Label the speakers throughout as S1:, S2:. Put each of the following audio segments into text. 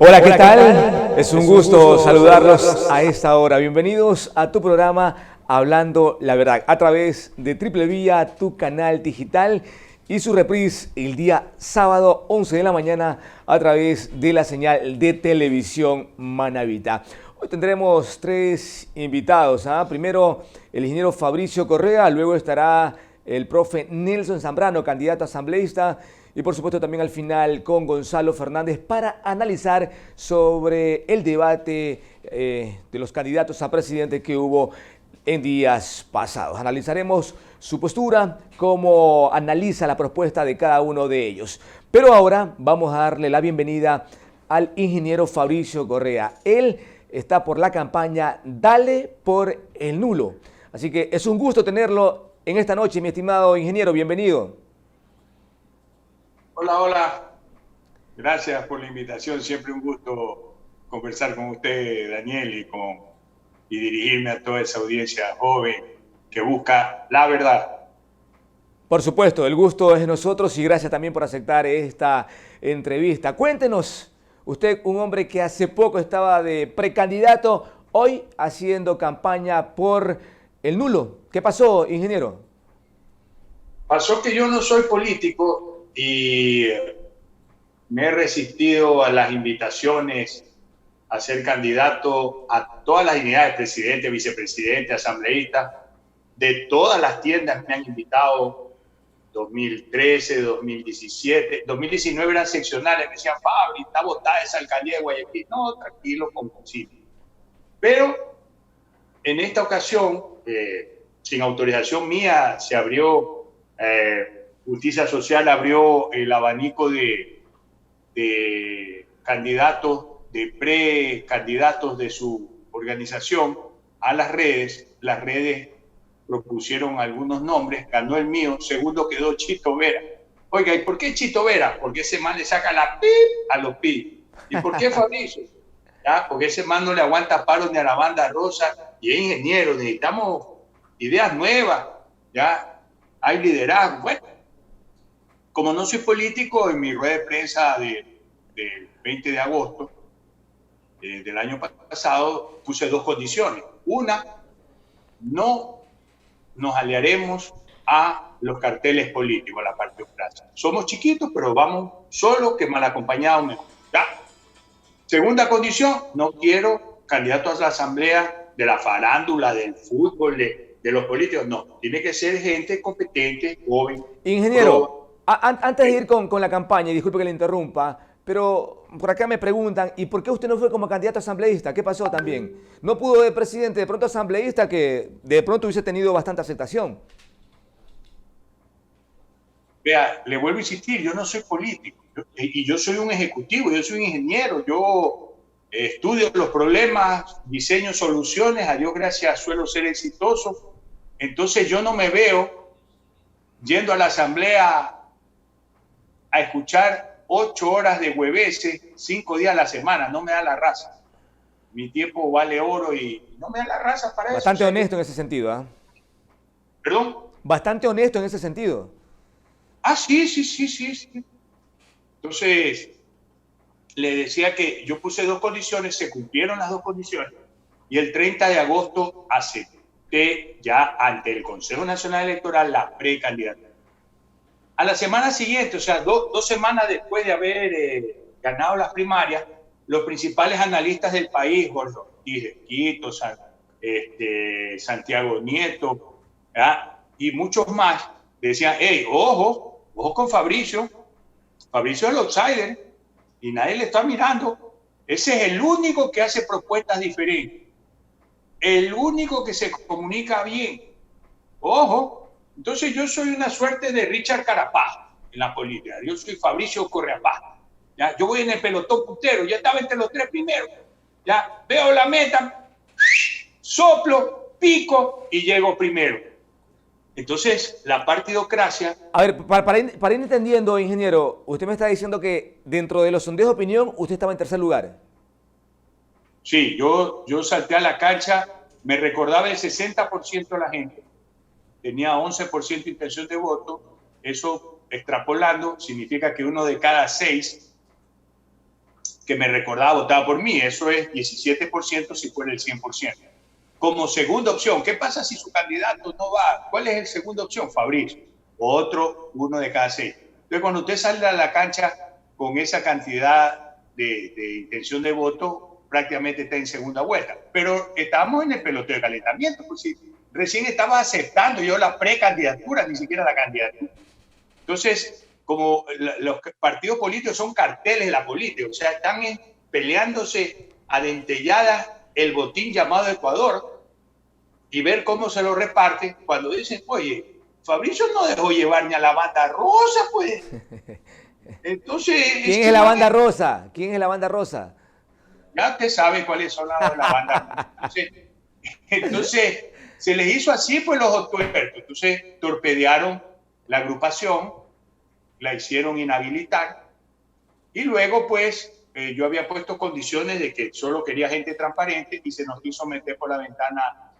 S1: Hola, ¿qué tal? Es un gusto saludarlos a esta hora. Bienvenidos a tu programa Hablando la Verdad a través de Triple Vía, tu canal digital, y su reprise el día sábado 11 de la mañana a través de la señal de televisión Manavita. Hoy tendremos tres invitados. Primero el ingeniero Fabricio Correa, luego estará el profe Nelson Zambrano, candidato asambleísta, y por supuesto también al final con Gonzalo Fernández para analizar sobre el debate de los candidatos a presidente que hubo en días pasados. Analizaremos su postura, cómo analiza la propuesta de cada uno de ellos. Pero ahora vamos a darle la bienvenida al ingeniero Fabricio Correa. Él está por la campaña Dale por el Nulo. Así que es un gusto tenerlo en esta noche, mi estimado ingeniero. Bienvenido.
S2: Hola, hola. Gracias por la invitación. Siempre un gusto conversar con usted, Daniel, y dirigirme a toda esa audiencia joven que busca la verdad.
S1: Por supuesto, el gusto es de nosotros y gracias también por aceptar esta entrevista. Cuéntenos, usted, un hombre que hace poco estaba de precandidato, hoy haciendo campaña por el nulo. ¿Qué pasó, ingeniero?
S2: Pasó que yo no soy político y me he resistido a las invitaciones a ser candidato a todas las dignidades, presidente, vicepresidente, asambleísta. De todas las tiendas me han invitado. 2013, 2017, 2019 eran seccionales, me decían, Fabri, está votada esa alcaldía de Guayaquil. No, tranquilo, con concilio. Pero en esta ocasión, sin autorización mía, se abrió, Justicia Social abrió el abanico de candidatos, de precandidatos de su organización a las redes. Las redes propusieron algunos nombres, ganó el mío, segundo quedó Chito Vera. Oiga, ¿y por qué Chito Vera? Porque ese man le saca la pip a los pip. ¿Y por qué Fabricio? ¿Ya? Porque ese man no le aguanta paros ni a la banda rosa y es ingeniero. Necesitamos ideas nuevas, ¿ya? Hay liderazgo. Bueno, como no soy político, en mi rueda de prensa del 20 de agosto del año pasado puse dos condiciones. Una, no nos aliaremos a los carteles políticos, a la partidocracia. Somos chiquitos, pero vamos solo que mal acompañados mejor. ¿Ya? Segunda condición, no quiero candidatos a la asamblea de la farándula, del fútbol, de los políticos. No, tiene que ser gente competente, joven.
S1: Ingeniero, antes de ir con la campaña, y disculpe que le interrumpa, pero por acá me preguntan, ¿y por qué usted no fue como candidato asambleísta? ¿Qué pasó también? ¿No pudo de presidente, de pronto asambleísta, que de pronto hubiese tenido bastante aceptación?
S2: Vea, le vuelvo a insistir, yo no soy político, y yo soy un ejecutivo, yo soy un ingeniero, yo estudio los problemas, diseño soluciones, a Dios gracias suelo ser exitoso. Entonces yo no me veo yendo a la asamblea a escuchar 8 horas de hueveces 5 días a la semana, no me da la raza. Mi tiempo vale oro y no me da la raza para eso.
S1: Bastante honesto en ese sentido, ¿ah?
S2: ¿Perdón?
S1: Bastante honesto en ese sentido.
S2: Sí. Entonces, le decía que yo puse dos condiciones, se cumplieron las dos condiciones, y el 30 de agosto acepté ya ante el Consejo Nacional Electoral la precandidatura. A la semana siguiente, o sea, dos semanas después de haber ganado las primarias, los principales analistas del país, Jorge Ortiz Quito, Santiago Nieto, ¿verdad? Y muchos más, decían, hey, ojo con Fabricio es el outsider y nadie le está mirando. Ese es el único que hace propuestas diferentes, el único que se comunica bien. Ojo. Entonces yo soy una suerte de Richard Carapaz en la política. Yo soy Fabricio Correa Paz. ¿Ya? Yo voy en el pelotón puntero, ya estaba entre los 3 primeros. Ya veo la meta, soplo, pico y llego primero. Entonces, la partidocracia...
S1: A ver, para ir entendiendo, ingeniero, usted me está diciendo que dentro de los sondeos de opinión usted estaba en tercer lugar.
S2: Sí, yo salté a la cancha, me recordaba el 60% de la gente. Tenía 11% de intención de voto. Eso, extrapolando, significa que 1 de cada 6 que me recordaba votaba por mí. Eso es 17% si fuera el 100%. Como segunda opción, ¿qué pasa si su candidato no va? ¿Cuál es el segunda opción? Fabricio. Otro, 1 de cada 6. Entonces, cuando usted sale a la cancha con esa cantidad de intención de voto, prácticamente está en segunda vuelta. Pero estábamos en el peloteo de calentamiento, pues sí. Recién estaba aceptando yo la precandidatura, ni siquiera la candidatura. Entonces, como los partidos políticos son carteles de la política, o sea, están peleándose a dentelladas el botín llamado Ecuador y ver cómo se lo reparte cuando dicen, oye, Fabricio no dejó llevar ni a la banda rosa, pues. Entonces,
S1: ¿Quién es la banda rosa? ¿Quién es la banda rosa?
S2: Ya usted sabe cuáles son la banda rosa. Entonces, se les hizo así, pues los autoexpertos. Entonces, torpedearon la agrupación, la hicieron inhabilitar y luego, pues, yo había puesto condiciones de que solo quería gente transparente y se nos quiso meter por la ventana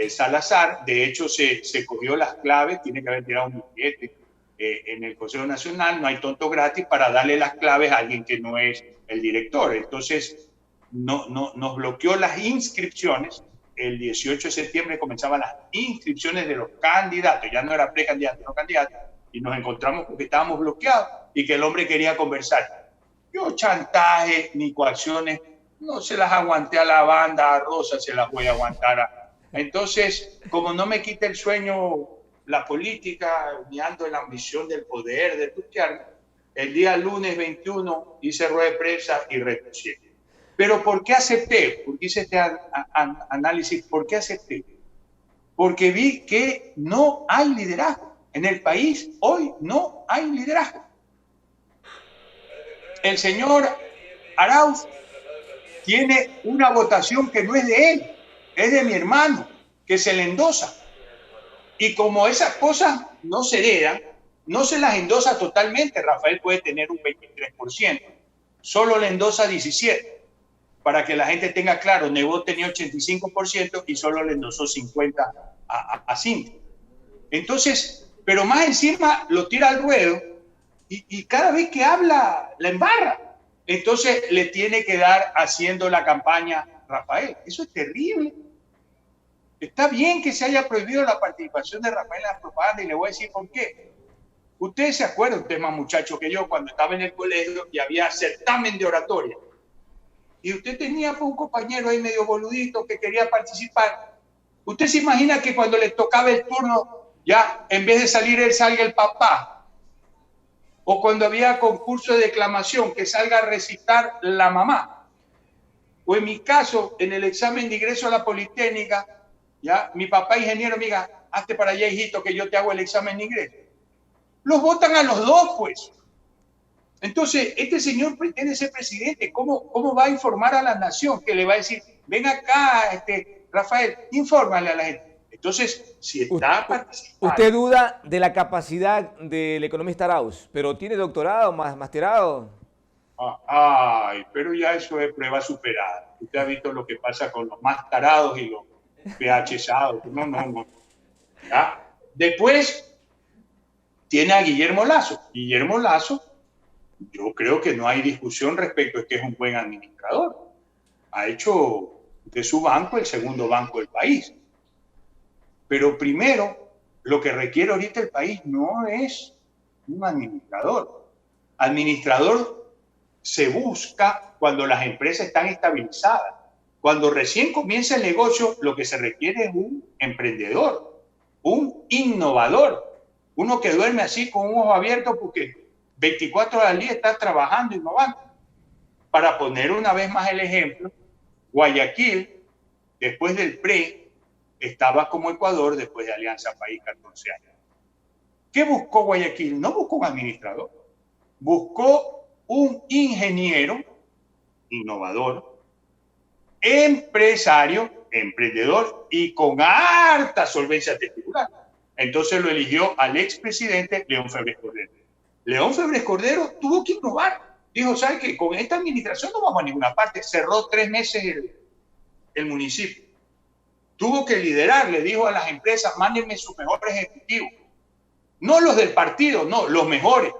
S2: Salazar. De hecho, se cogió las claves, tiene que haber tirado un billete en el Consejo Nacional, no hay tonto gratis para darle las claves a alguien que no es el director. Entonces, nos bloqueó las inscripciones. El 18 de septiembre comenzaban las inscripciones de los candidatos, ya no era precandidato, no candidato, y nos encontramos porque estábamos bloqueados y que el hombre quería conversar. Yo chantaje ni coacciones no se las aguanté a la banda rosa, se las voy a aguantar. Entonces, como no me quita el sueño la política, ni ando en la ambición del poder, de tutearme, el día lunes 21 hice rueda de prensa y renuncié. Pero ¿por qué acepté? Porque hice este análisis. ¿Por qué acepté? Porque vi que no hay liderazgo. En el país hoy no hay liderazgo. El señor Arauz tiene una votación que no es de él, es de mi hermano, que se le endosa. Y como esas cosas no se heredan, no se las endosa totalmente. Rafael puede tener un 23%, solo le endosa 17%. Para que la gente tenga claro, Nebot tenía 85% y solo le endosó 50% a Cintia. Entonces, pero más encima lo tira al ruedo y cada vez que habla la embarra. Entonces le tiene que dar haciendo la campaña Rafael. Eso es terrible. Está bien que se haya prohibido la participación de Rafael en la propaganda y le voy a decir por qué. Ustedes se acuerdan, usted es más muchacho que yo, cuando estaba en el colegio y había certamen de oratoria. Y usted tenía un compañero ahí medio boludito que quería participar. Usted se imagina que cuando le tocaba el turno, ya en vez de salir él, salga el papá. O cuando había concurso de declamación, que salga a recitar la mamá. O en mi caso, en el examen de ingreso a la Politécnica, ya mi papá ingeniero me diga, hazte para allá, hijito, que yo te hago el examen de ingreso. Los votan a los dos, pues. Entonces, este señor pretende ser presidente. ¿Cómo va a informar a la nación? Que le va a decir, ven acá, Rafael, infórmale a la gente. Entonces, si está participando...
S1: Usted duda de la capacidad del economista Arauz, pero tiene doctorado, masterado.
S2: Ay, pero ya eso es prueba superada. Usted ha visto lo que pasa con los más tarados y los PHSados. No. ¿Ya? Después, tiene a Guillermo Lasso. Guillermo Lasso, yo creo que no hay discusión respecto a que es un buen administrador. Ha hecho de su banco el segundo banco del país. Pero primero, lo que requiere ahorita el país no es un administrador. Administrador se busca cuando las empresas están estabilizadas. Cuando recién comienza el negocio, lo que se requiere es un emprendedor, un innovador, uno que duerme así con un ojo abierto porque 24 horas al día está trabajando, innovando. Para poner una vez más el ejemplo, Guayaquil, después del PRE, estaba como Ecuador después de Alianza País 14 años. ¿Qué buscó Guayaquil? No buscó un administrador, buscó un ingeniero, innovador, empresario, emprendedor y con harta solvencia testicular. Entonces lo eligió al expresidente León Febres Cordero. León Febres Cordero tuvo que innovar. Dijo, ¿sabe qué? Con esta administración no vamos a ninguna parte. Cerró 3 meses el municipio. Tuvo que liderar, le dijo a las empresas, mándenme sus mejores ejecutivos. No los del partido, no, los mejores.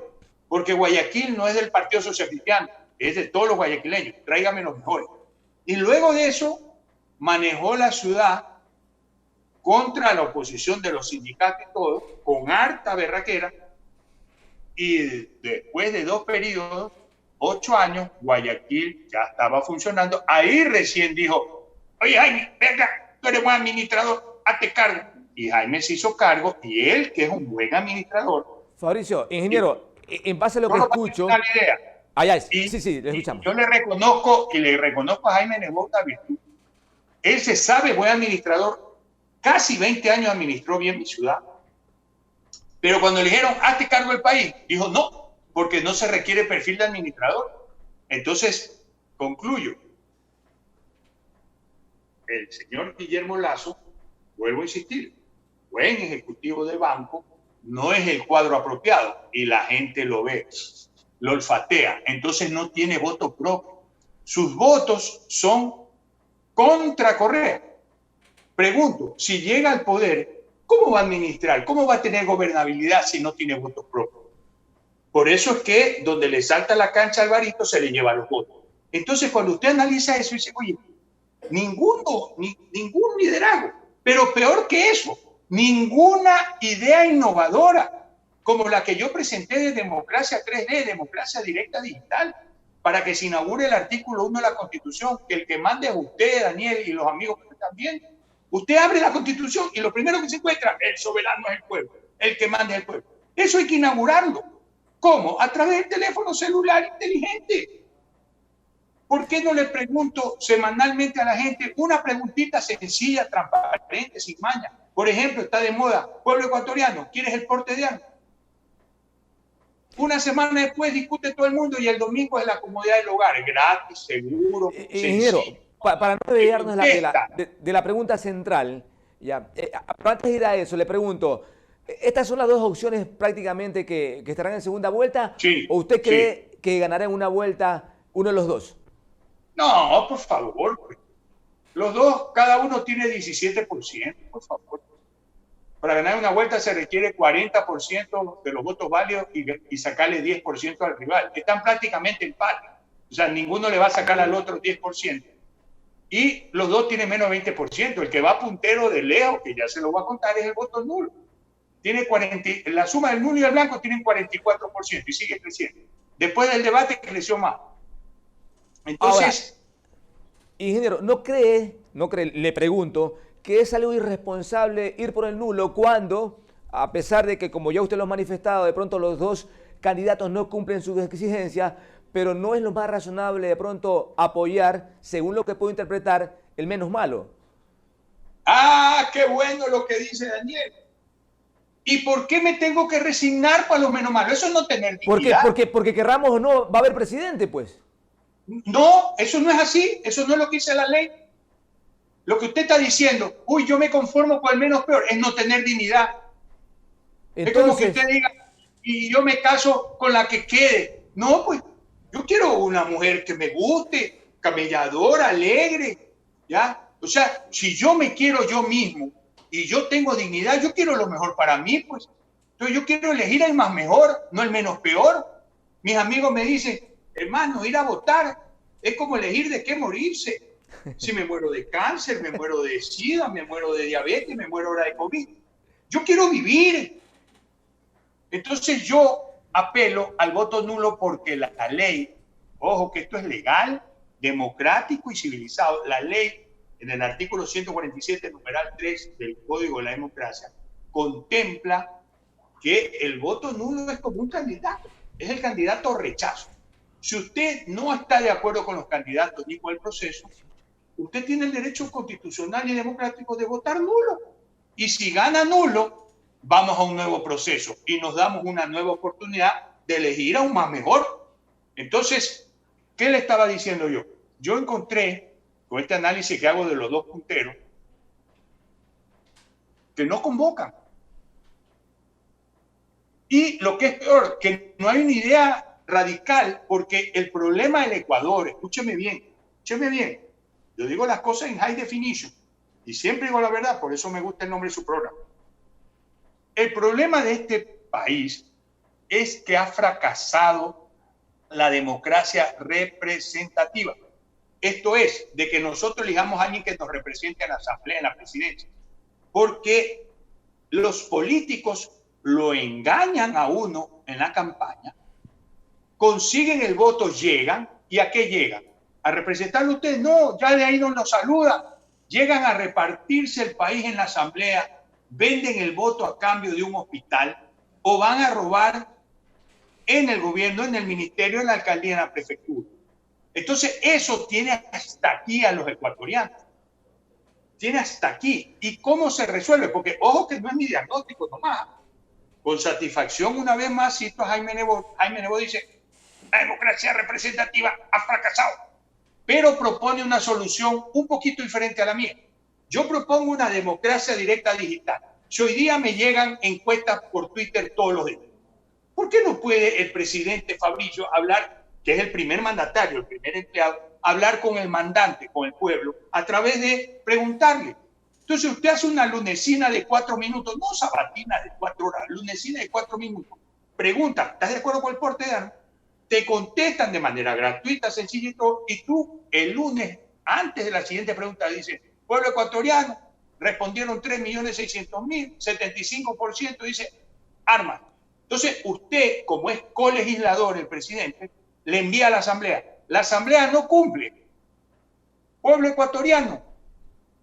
S2: Porque Guayaquil no es del Partido Social Cristiano, es de todos los guayaquileños, tráigame los mejores. Y luego de eso manejó la ciudad contra la oposición de los sindicatos y todo, con harta berraquera, y después de 2 periodos, 8 años, Guayaquil ya estaba funcionando. Ahí recién dijo, oye Jaime, venga, tú eres buen administrador, hazte cargo. Y Jaime se hizo cargo, y él, que es un buen administrador.
S1: Fabricio, ingeniero, en base a lo que escucho...
S2: La idea.
S1: Sí, le escuchamos.
S2: Yo le reconozco a Jaime Nebot la virtud. Él se sabe buen administrador. Casi 20 años administró bien mi ciudad. Pero cuando le dijeron, hazte cargo del país, dijo no, porque no se requiere perfil de administrador. Entonces, concluyo. El señor Guillermo Lasso, vuelvo a insistir, buen ejecutivo de banco, no es el cuadro apropiado y la gente lo ve, lo olfatea. Entonces no tiene voto propio. Sus votos son contra Correa. Pregunto, si llega al poder, ¿cómo va a administrar? ¿Cómo va a tener gobernabilidad si no tiene votos propios? Por eso es que donde le salta la cancha a Alvarito se le lleva los votos. Entonces, cuando usted analiza eso, dice, oye, ningún liderazgo, pero peor que eso, ninguna idea innovadora como la que yo presenté de democracia 3D, democracia directa digital, para que se inaugure el artículo 1 de la Constitución, que el que mande es usted, Daniel, y los amigos que están viendo. Usted abre la Constitución y lo primero que se encuentra, el soberano es el pueblo, el que manda es el pueblo. Eso hay que inaugurarlo. ¿Cómo? A través del teléfono celular inteligente. ¿Por qué no le pregunto semanalmente a la gente una preguntita sencilla, transparente, sin maña? Por ejemplo, está de moda, pueblo ecuatoriano, ¿quieres el porte de armas? Una semana después discute todo el mundo y el domingo es la comodidad del hogar, gratis, seguro,
S1: ingeniero, para no desviarnos de la pregunta central, ya, pero antes de ir a eso, le pregunto, ¿estas son las dos opciones prácticamente que estarán en segunda vuelta?
S2: Sí,
S1: ¿O usted cree que ganará en una vuelta uno de los dos?
S2: No, por favor. Los dos, cada uno tiene 17%, por favor. Para ganar una vuelta se requiere 40% de los votos válidos y sacarle 10% al rival. Están prácticamente en empate. O sea, ninguno le va a sacar al otro 10%. Y los dos tienen menos 20%. El que va puntero de lejos, que ya se lo voy a contar, es el voto nulo. Tiene la suma del nulo y el blanco tienen 44% y sigue creciendo. Después del debate creció más. Entonces,
S1: ahora, ingeniero, ¿no cree, le pregunto, que es algo irresponsable ir por el nulo cuando, a pesar de que, como ya usted lo ha manifestado, de pronto los dos candidatos no cumplen sus exigencias, pero no es lo más razonable de pronto apoyar, según lo que puedo interpretar, el menos malo?
S2: ¡Ah, qué bueno lo que dice Daniel! ¿Y por qué me tengo que resignar para los menos malos? Eso es no tener dignidad.
S1: Porque querramos o no, va a haber presidente, pues.
S2: No, eso no es así. Eso no es lo que dice la ley. Lo que usted está diciendo, uy, yo me conformo con el menos peor, es no tener dignidad. Entonces, es como que usted diga, y yo me caso con la que quede. No, pues, yo quiero una mujer que me guste, camelladora, alegre, ¿ya? O sea, si yo me quiero yo mismo y yo tengo dignidad, yo quiero lo mejor para mí, pues. Entonces yo quiero elegir el más mejor, no el menos peor. Mis amigos me dicen, hermano, ir a votar es como elegir de qué morirse. Si me muero de cáncer, me muero de sida, me muero de diabetes, me muero ahora de COVID. Yo quiero vivir. Entonces yo apelo al voto nulo porque la ley, ojo que esto es legal, democrático y civilizado, la ley en el artículo 147, numeral 3 del Código de la Democracia, contempla que el voto nulo es como un candidato, es el candidato rechazo. Si usted no está de acuerdo con los candidatos ni con el proceso, usted tiene el derecho constitucional y democrático de votar nulo. Y si gana nulo, vamos a un nuevo proceso y nos damos una nueva oportunidad de elegir a un más mejor. Entonces, ¿qué le estaba diciendo yo? Yo encontré, con este análisis que hago de los dos punteros, que no convocan. Y lo que es peor, que no hay una idea radical, porque el problema del Ecuador, escúcheme bien, yo digo las cosas en high definition y siempre digo la verdad, por eso me gusta el nombre de su programa. El problema de este país es que ha fracasado la democracia representativa. Esto es, de que nosotros elijamos a alguien que nos represente en la asamblea, en la presidencia. Porque los políticos lo engañan a uno en la campaña, consiguen el voto, llegan, ¿y a qué llegan? ¿A representarlo ustedes? No, ya de ahí no nos saludan. Llegan a repartirse el país en la asamblea, venden el voto a cambio de un hospital o van a robar en el gobierno, en el ministerio, en la alcaldía, en la prefectura. Entonces, eso tiene hasta aquí a los ecuatorianos. Tiene hasta aquí. ¿Y cómo se resuelve? Porque, ojo, que no es mi diagnóstico nomás. Con satisfacción, una vez más, cito a Jaime Nebot. Jaime Nebot dice, la democracia representativa ha fracasado, pero propone una solución un poquito diferente a la mía. Yo propongo una democracia directa digital. Si hoy día me llegan encuestas por Twitter todos los días, ¿por qué no puede el presidente Fabricio hablar, que es el primer mandatario, el primer empleado, hablar con el mandante, con el pueblo, a través de preguntarle? Entonces usted hace una lunesina de 4 minutos, no sabatina de 4 horas, lunesina de 4 minutos. Pregunta, ¿estás de acuerdo con el porte de armas? Te contestan de manera gratuita, sencilla y todo, y tú el lunes, antes de la siguiente pregunta, dices, pueblo ecuatoriano, respondieron 3.600.000, 75%, dice, armas. Entonces usted, como es colegislador, el presidente, le envía a la asamblea. La asamblea no cumple. Pueblo ecuatoriano,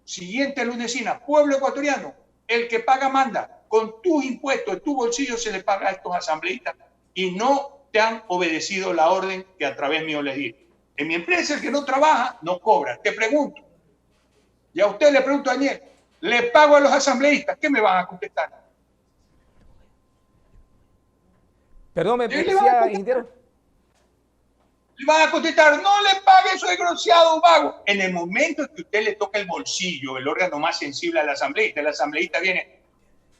S2: siguiente lunesina, pueblo ecuatoriano, el que paga manda. Con tus impuestos, en tu bolsillo se le paga a estos asambleístas y no te han obedecido la orden que a través mío les di. En mi empresa el que no trabaja no cobra. Te pregunto, y a usted le pregunto, Daniel, ¿le pago a los asambleístas? ¿Qué me van a contestar?
S1: Perdón, me decía, ingeniero.
S2: Le van a contestar, no le pague eso desgraciado vago. En el momento en que usted le toca el bolsillo, el órgano más sensible al asambleísta, el asambleísta viene,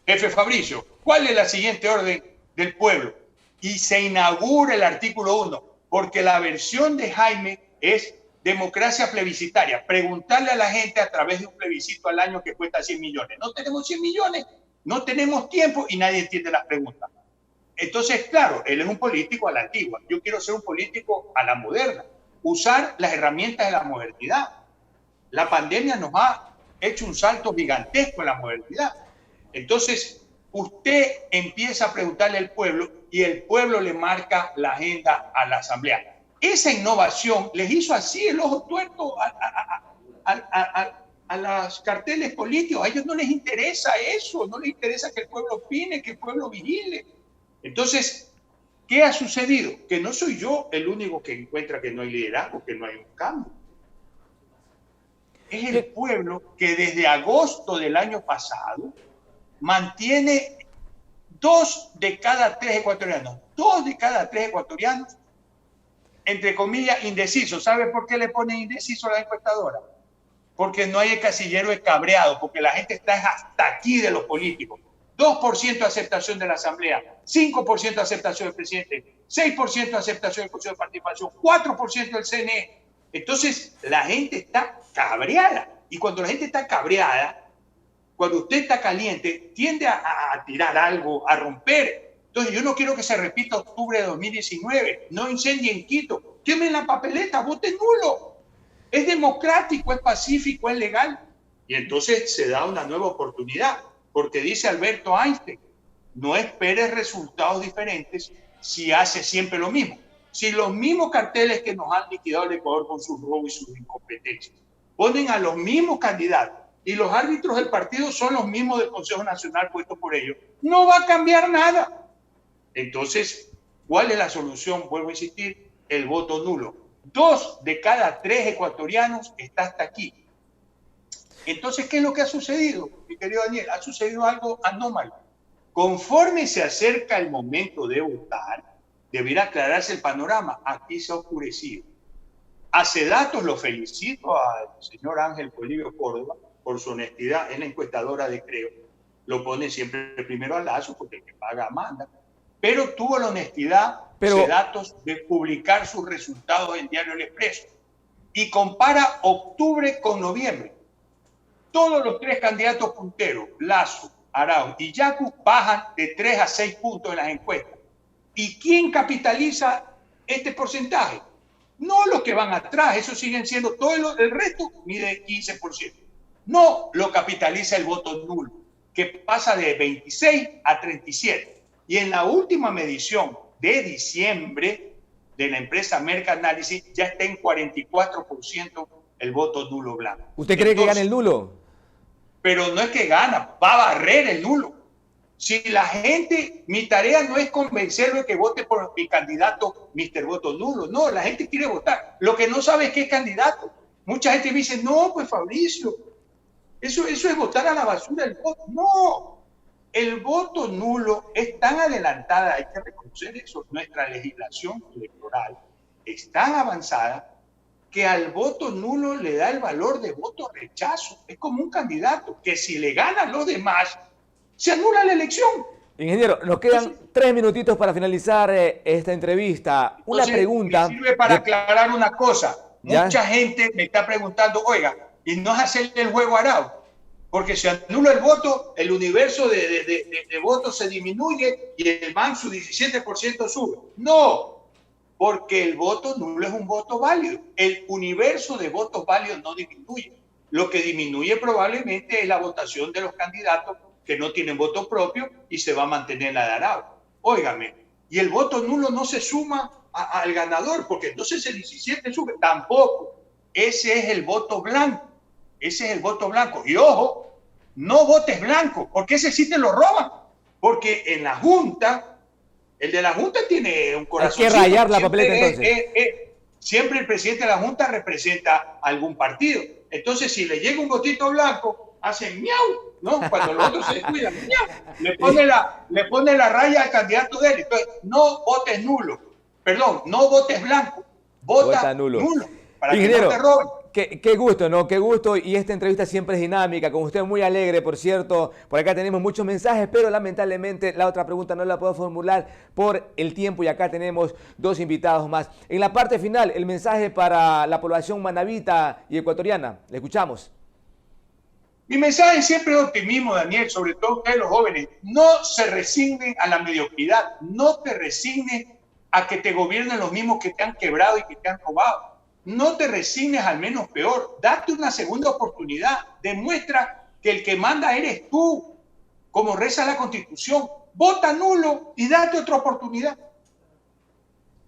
S2: jefe Fabricio, ¿cuál es la siguiente orden del pueblo? Y se inaugura el artículo 1, porque la versión de Jaime es democracia plebiscitaria, preguntarle a la gente a través de un plebiscito al año que cuesta 100 millones. No tenemos 100 millones, no tenemos tiempo y nadie entiende las preguntas. Entonces, claro, él es un político a la antigua. Yo quiero ser un político a la moderna, usar las herramientas de la modernidad. La pandemia nos ha hecho un salto gigantesco en la modernidad. Entonces, usted empieza a preguntarle al pueblo y el pueblo le marca la agenda a la asamblea. Esa innovación les hizo así el ojo tuerto a los carteles políticos. A ellos no les interesa eso, no les interesa que el pueblo opine, que el pueblo vigile. Entonces, ¿qué ha sucedido? Que no soy yo el único que encuentra que no hay liderazgo, que no hay un cambio. Es el pueblo que desde agosto del año pasado mantiene 2 de cada 3 ecuatorianos, 2 de cada 3 ecuatorianos, entre comillas, indecisos. ¿Sabe por qué le ponen indeciso a la encuestadora? Porque no hay el casillero cabreado, porque la gente está hasta aquí de los políticos. 2% de aceptación de la asamblea, 5% de aceptación del presidente, 6% de aceptación del Consejo de Participación, 4% del CNE. Entonces, la gente está cabreada. Y cuando la gente está cabreada, cuando usted está caliente, tiende a tirar algo, a romper. Entonces, yo no quiero que se repita octubre de 2019. No incendien Quito. Quemen la papeleta, voten nulo. Es democrático, es pacífico, es legal. Y entonces se da una nueva oportunidad. Porque dice Alberto Einstein, no esperes resultados diferentes si hace siempre lo mismo. Si los mismos carteles que nos han liquidado el Ecuador con sus robos y sus incompetencias ponen a los mismos candidatos y los árbitros del partido son los mismos del Consejo Nacional puestos por ellos, no va a cambiar nada. Entonces, ¿cuál es la solución? Vuelvo a insistir, el voto nulo. 2 de cada 3 ecuatorianos está hasta aquí. Entonces, ¿qué es lo que ha sucedido, mi querido Daniel? Ha sucedido algo anómalo. Conforme se acerca el momento de votar, deberá aclararse el panorama. Aquí se ha oscurecido. Hace datos lo felicito al señor Ángel Polibio Córdoba por su honestidad. Es la encuestadora de Creo. Lo pone siempre primero al Lazo porque el que paga manda. Pero tuvo la honestidad, hace datos, de publicar sus resultados en Diario El Expreso. Y compara octubre con noviembre. Todos los 3 candidatos punteros, Lazo, Arauz y Yacu, bajan de 3 a 6 puntos en las encuestas. ¿Y quién capitaliza este porcentaje. No los que van atrás, esos siguen siendo, todo el resto mide 15%. No lo capitaliza el voto nulo, que pasa de 26 a 37. Y en la última medición de diciembre de la empresa Merck Analysis ya está en 44% el voto nulo blanco.
S1: ¿Usted cree que gane el nulo?
S2: Pero no es que gana, va a barrer el nulo. Si la gente, mi tarea no es convencerlo de que vote por mi candidato Mr. Voto Nulo. No, la gente quiere votar. Lo que no sabe es qué candidato. Mucha gente me dice, no, pues Fabricio, eso es votar a la basura el voto. No, el voto nulo es tan adelantada, hay que reconocer eso, nuestra legislación electoral es tan avanzada que al voto nulo le da el valor de voto rechazo. Es como un candidato que si le ganan los demás, se anula la elección.
S1: Ingeniero, nos quedan 3 minutitos para finalizar esta entrevista. Una pregunta.
S2: Me sirve para aclarar una cosa. ¿Ya? Mucha gente me está preguntando, oiga, ¿y no es hacer el juego arao? Porque si anula el voto, el universo de votos se disminuye y el MAN su 17% sube. No, porque el voto nulo es un voto válido. El universo de votos válidos no disminuye. Lo que disminuye probablemente es la votación de los candidatos que no tienen voto propio y se va a mantener la de Arao. Óigame, y el voto nulo no se suma al ganador, porque entonces el 17 sube. Tampoco. Ese es el voto blanco. Ese es el voto blanco. Y ojo, no votes blanco, porque ese sí te lo roban. Porque en la Junta, el de la Junta tiene un corazón.
S1: Hay que rayar la papeleta entonces.
S2: Siempre el presidente de la Junta representa algún partido. Entonces, si le llega un votito blanco, hacen miau, ¿no? Cuando los otros se descuidan, le pone la raya al candidato de él. Entonces, no votes nulo. Perdón, no votes blanco. Vota nulo. Para
S1: Ingeniero,
S2: que no te roben.
S1: Qué gusto, ¿no? Qué gusto. Y esta entrevista siempre es dinámica, con usted muy alegre, por cierto. Por acá tenemos muchos mensajes, pero lamentablemente la otra pregunta no la puedo formular por el tiempo y acá tenemos 2 invitados más. En la parte final, el mensaje para la población manabita y ecuatoriana. Le escuchamos.
S2: Mi mensaje siempre es optimismo, Daniel, sobre todo ustedes los jóvenes. No se resignen a la mediocridad, no te resignes a que te gobiernen los mismos que te han quebrado y que te han robado. No te resignes al menos peor, date una segunda oportunidad, demuestra que el que manda eres tú, como reza la Constitución. Vota nulo y date otra oportunidad.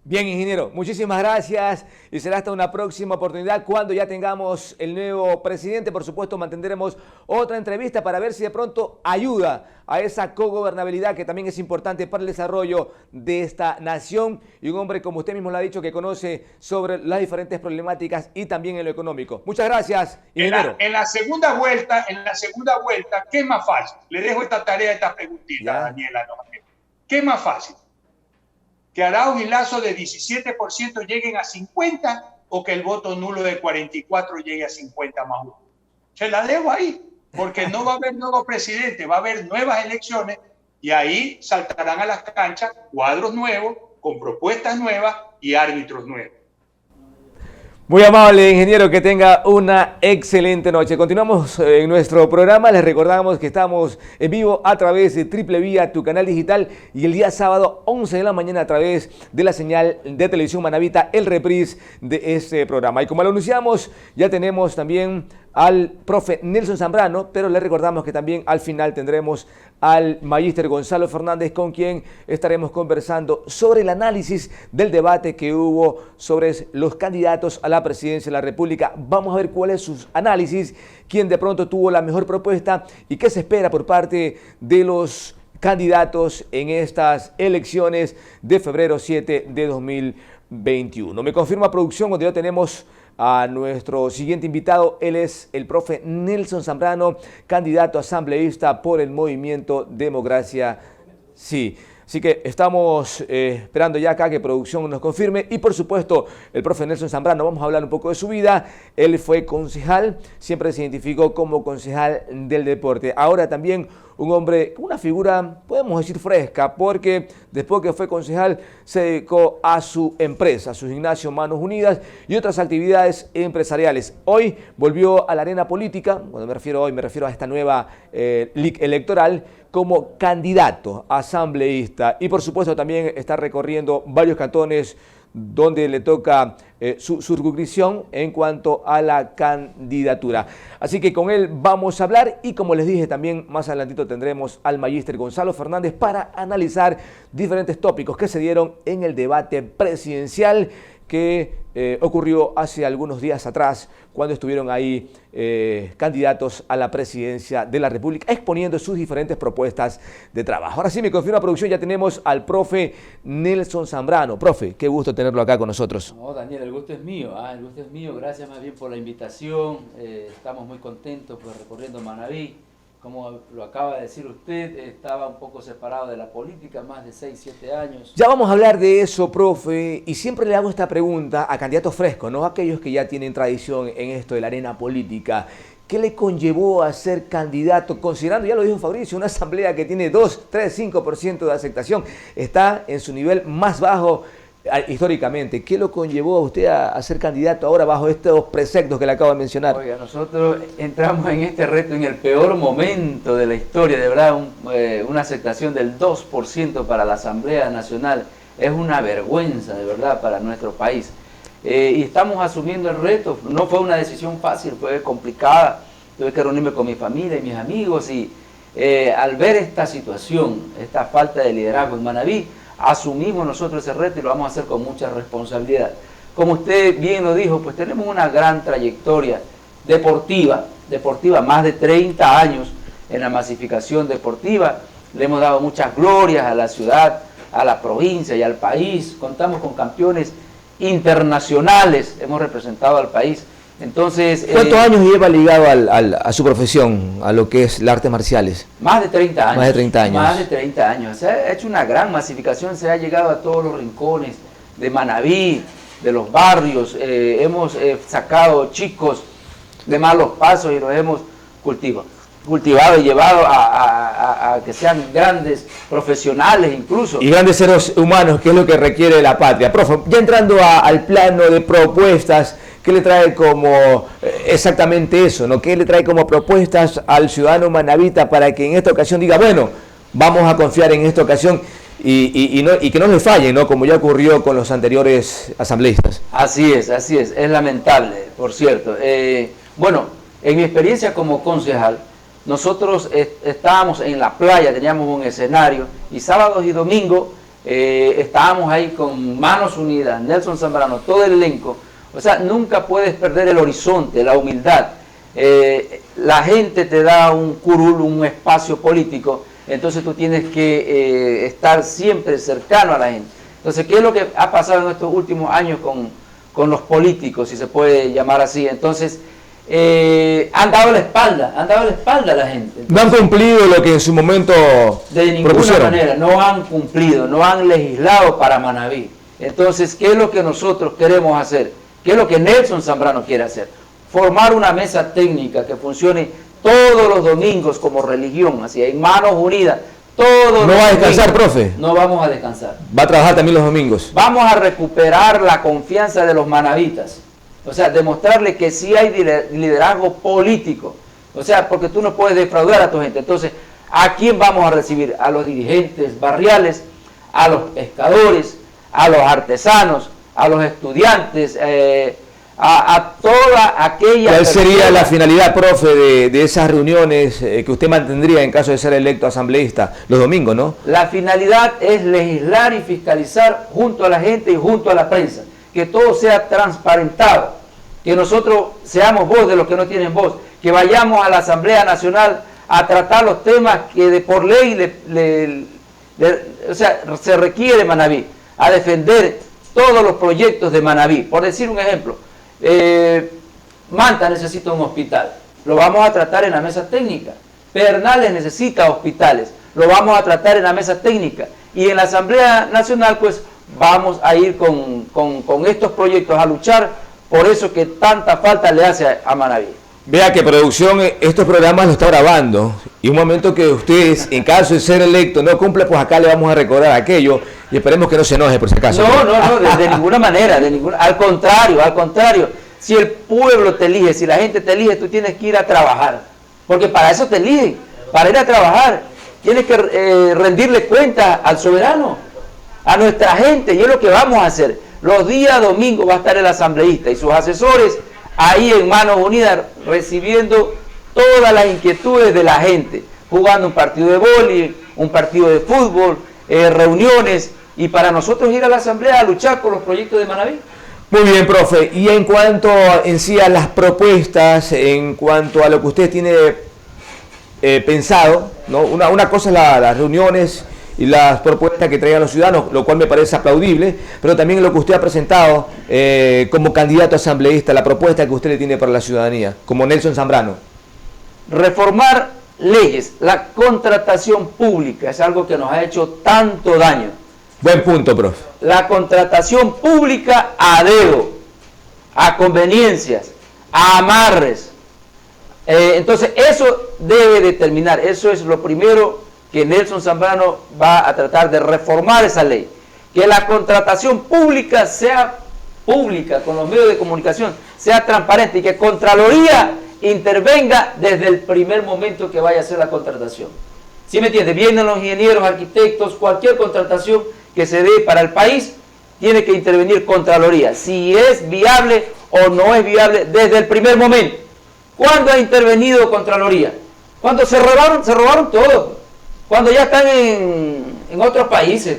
S1: Bien, ingeniero, muchísimas gracias y será hasta una próxima oportunidad cuando ya tengamos el nuevo presidente. Por supuesto, mantendremos otra entrevista para ver si de pronto ayuda a esa cogobernabilidad que también es importante para el desarrollo de esta nación y un hombre, como usted mismo lo ha dicho, que conoce sobre las diferentes problemáticas y también en lo económico. Muchas gracias, ingeniero.
S2: En la segunda vuelta, ¿qué es más fácil? Le dejo esta tarea, esta preguntita, Daniela. ¿Qué es más fácil? ¿Que Arauz y Lazo de 17% lleguen a 50% o que el voto nulo de 44% llegue a 50 más 1? Se la dejo ahí, porque no va a haber nuevo presidente, va a haber nuevas elecciones y ahí saltarán a las canchas cuadros nuevos, con propuestas nuevas y árbitros nuevos.
S1: Muy amable, ingeniero, que tenga una excelente noche. Continuamos en nuestro programa. Les recordamos que estamos en vivo a través de Triple Vía, tu canal digital, y el día sábado, 11 de la mañana, a través de la señal de Televisión Manabita, el reprise de este programa. Y como lo anunciamos, ya tenemos también al profe Nelson Zambrano, pero le recordamos que también al final tendremos al magíster Gonzalo Fernández, con quien estaremos conversando sobre el análisis del debate que hubo sobre los candidatos a la presidencia de la República. Vamos a ver cuál es su análisis, quién de pronto tuvo la mejor propuesta y qué se espera por parte de los candidatos en estas elecciones de febrero 7 de 2021. Me confirma producción, cuando ya tenemos a nuestro siguiente invitado. Él es el profe Nelson Zambrano, candidato asambleísta por el Movimiento Democracia Sí. Así que estamos esperando ya acá que producción nos confirme. Y por supuesto, el profe Nelson Zambrano, vamos a hablar un poco de su vida. Él fue concejal, siempre se identificó como concejal del deporte. Ahora también un hombre, una figura, podemos decir fresca, porque después que fue concejal se dedicó a su empresa, a su gimnasio Manos Unidas y otras actividades empresariales. Hoy volvió a la arena política, cuando me refiero a hoy, me refiero a esta nueva liga electoral, como candidato asambleísta, y por supuesto también está recorriendo varios cantones donde le toca su circunscripción en cuanto a la candidatura. Así que con él vamos a hablar y como les dije también más adelantito tendremos al magíster Gonzalo Fernández para analizar diferentes tópicos que se dieron en el debate presidencial que ocurrió hace algunos días atrás cuando estuvieron ahí candidatos a la presidencia de la República exponiendo sus diferentes propuestas de trabajo. Ahora sí, me confirma producción, ya tenemos al profe Nelson Zambrano. Profe, qué gusto tenerlo acá con nosotros.
S3: No, Daniel, el gusto es mío, el gusto es mío, gracias más bien por la invitación, estamos muy contentos pues recorriendo Manabí. Como lo acaba de decir usted, estaba un poco separado de la política, más de 6, 7 años.
S1: Ya vamos a hablar de eso, profe, y siempre le hago esta pregunta a candidatos frescos, ¿no? Aquellos que ya tienen tradición en esto de la arena política. ¿Qué le conllevó a ser candidato, considerando, ya lo dijo Fabricio, una asamblea que tiene 2, 3, 5% de aceptación? Está en su nivel más bajo históricamente. ¿Qué lo conllevó a usted a ser candidato ahora bajo estos preceptos que le acabo de mencionar?
S3: Oiga, nosotros entramos en este reto en el peor momento de la historia, de verdad, una aceptación del 2% para la Asamblea Nacional es una vergüenza, de verdad, para nuestro país. Y estamos asumiendo el reto, no fue una decisión fácil, fue complicada, tuve que reunirme con mi familia y mis amigos y al ver esta situación, esta falta de liderazgo en Manabí, asumimos nosotros ese reto y lo vamos a hacer con mucha responsabilidad. Como usted bien lo dijo, pues tenemos una gran trayectoria deportiva, más de 30 años en la masificación deportiva, le hemos dado muchas glorias a la ciudad, a la provincia y al país, contamos con campeones internacionales, hemos representado al país. Entonces,
S1: ¿cuántos años lleva ligado a su profesión, a lo que es las artes marciales?
S3: Más de 30 años.
S1: Más de 30 años.
S3: Más de 30 años. Se ha hecho una gran masificación, se ha llegado a todos los rincones de Manabí, de los barrios. Hemos sacado chicos de malos pasos y los hemos cultivado y llevado a que sean grandes profesionales incluso.
S1: Y grandes seres humanos, que es lo que requiere la patria. Profe, ya entrando al plano de propuestas, ¿qué le trae como exactamente eso, ¿no? ¿Qué le trae como propuestas al ciudadano manabita para que en esta ocasión diga, bueno, vamos a confiar en esta ocasión y que no le fallen, ¿no? Como ya ocurrió con los anteriores asambleístas?
S3: Así es lamentable, por cierto. Bueno, en mi experiencia como concejal, nosotros estábamos en la playa, teníamos un escenario y sábados y domingos estábamos ahí con manos unidas, Nelson Zambrano, todo el elenco. O sea, nunca puedes perder el horizonte, la humildad. La gente te da un curul, un espacio político, entonces tú tienes que estar siempre cercano a la gente. Entonces, ¿qué es lo que ha pasado en estos últimos años con los políticos, si se puede llamar así? Entonces, han dado la espalda a la gente. Entonces,
S1: no han cumplido lo que en su momento
S3: de ninguna
S1: propusieron.
S3: manera, no han cumplido, no han legislado para Manabí. Entonces, ¿qué es lo que nosotros queremos hacer? ¿Qué es lo que Nelson Zambrano quiere hacer? Formar una mesa técnica que funcione todos los domingos como religión, así, en manos unidas. Todos
S1: ¿No
S3: los
S1: va a descansar,
S3: domingos.
S1: profe?
S3: No vamos a descansar.
S1: ¿Va a trabajar también los domingos?
S3: Vamos a recuperar la confianza de los manabitas. O sea, demostrarle que sí hay liderazgo político. O sea, porque tú no puedes defraudar a tu gente. Entonces, ¿a quién vamos a recibir? A los dirigentes barriales, a los pescadores, a los artesanos, a los estudiantes, a toda aquella...
S1: ¿Cuál sería la finalidad, profe, de esas reuniones que usted mantendría en caso de ser electo asambleísta los domingos, no?
S3: La finalidad es legislar y fiscalizar junto a la gente y junto a la prensa, que todo sea transparentado, que nosotros seamos voz de los que no tienen voz, que vayamos a la Asamblea Nacional a tratar los temas que por ley o sea, se requiere Manabí, a defender todos los proyectos de Manabí. Por decir un ejemplo, Manta necesita un hospital, lo vamos a tratar en la mesa técnica. Pedernales necesita hospitales, lo vamos a tratar en la mesa técnica. Y en la Asamblea Nacional, pues, vamos a ir con estos proyectos a luchar por eso que tanta falta le hace a Manabí.
S1: Vea que producción estos programas lo está grabando y un momento que ustedes, en caso de ser electo, no cumple, pues acá le vamos a recordar aquello y esperemos que no se enoje por si acaso.
S3: No, de ninguna manera, al contrario, si el pueblo te elige, si la gente te elige, tú tienes que ir a trabajar, porque para eso te eligen, para ir a trabajar, tienes que rendirle cuenta al soberano, a nuestra gente, y es lo que vamos a hacer. Los días domingos va a estar el asambleísta y sus asesores ahí en Manos Unidas recibiendo todas las inquietudes de la gente, jugando un partido de vóley, un partido de fútbol, reuniones, y para nosotros ir a la asamblea a luchar por los proyectos de Manabí.
S1: Muy bien, profe. Y en cuanto en sí a las propuestas, en cuanto a lo que usted tiene pensado, ¿no? Una cosa es las reuniones y las propuestas que traigan los ciudadanos, lo cual me parece aplaudible, pero también lo que usted ha presentado como candidato asambleísta, la propuesta que usted le tiene para la ciudadanía, como Nelson Zambrano.
S3: Reformar leyes, la contratación pública es algo que nos ha hecho tanto daño.
S1: Buen punto, profe.
S3: La contratación pública a dedo, a conveniencias, a amarres. Entonces eso debe de terminar, eso es lo primero que Nelson Zambrano va a tratar de reformar esa ley. Que la contratación pública sea pública con los medios de comunicación, sea transparente y que Contraloría intervenga desde el primer momento que vaya a hacer la contratación. ¿Sí me entiende? Vienen los ingenieros, arquitectos, cualquier contratación que se dé para el país, tiene que intervenir Contraloría, si es viable o no es viable desde el primer momento. ¿Cuándo ha intervenido Contraloría? Cuando se robaron todo, cuando ya están en otros países,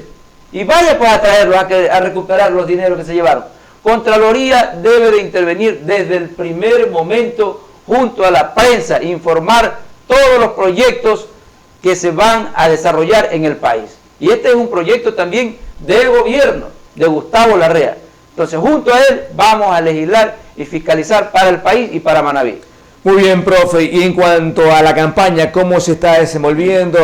S3: y vaya pues a traerlos, a recuperar los dineros que se llevaron. Contraloría debe de intervenir desde el primer momento junto a la prensa, informar todos los proyectos que se van a desarrollar en el país. Y este es un proyecto también de gobierno, de Gustavo Larrea. Entonces, junto a él, vamos a legislar y fiscalizar para el país y para Manabí.
S1: Muy bien, profe. Y en cuanto a la campaña, ¿cómo se está desenvolviendo?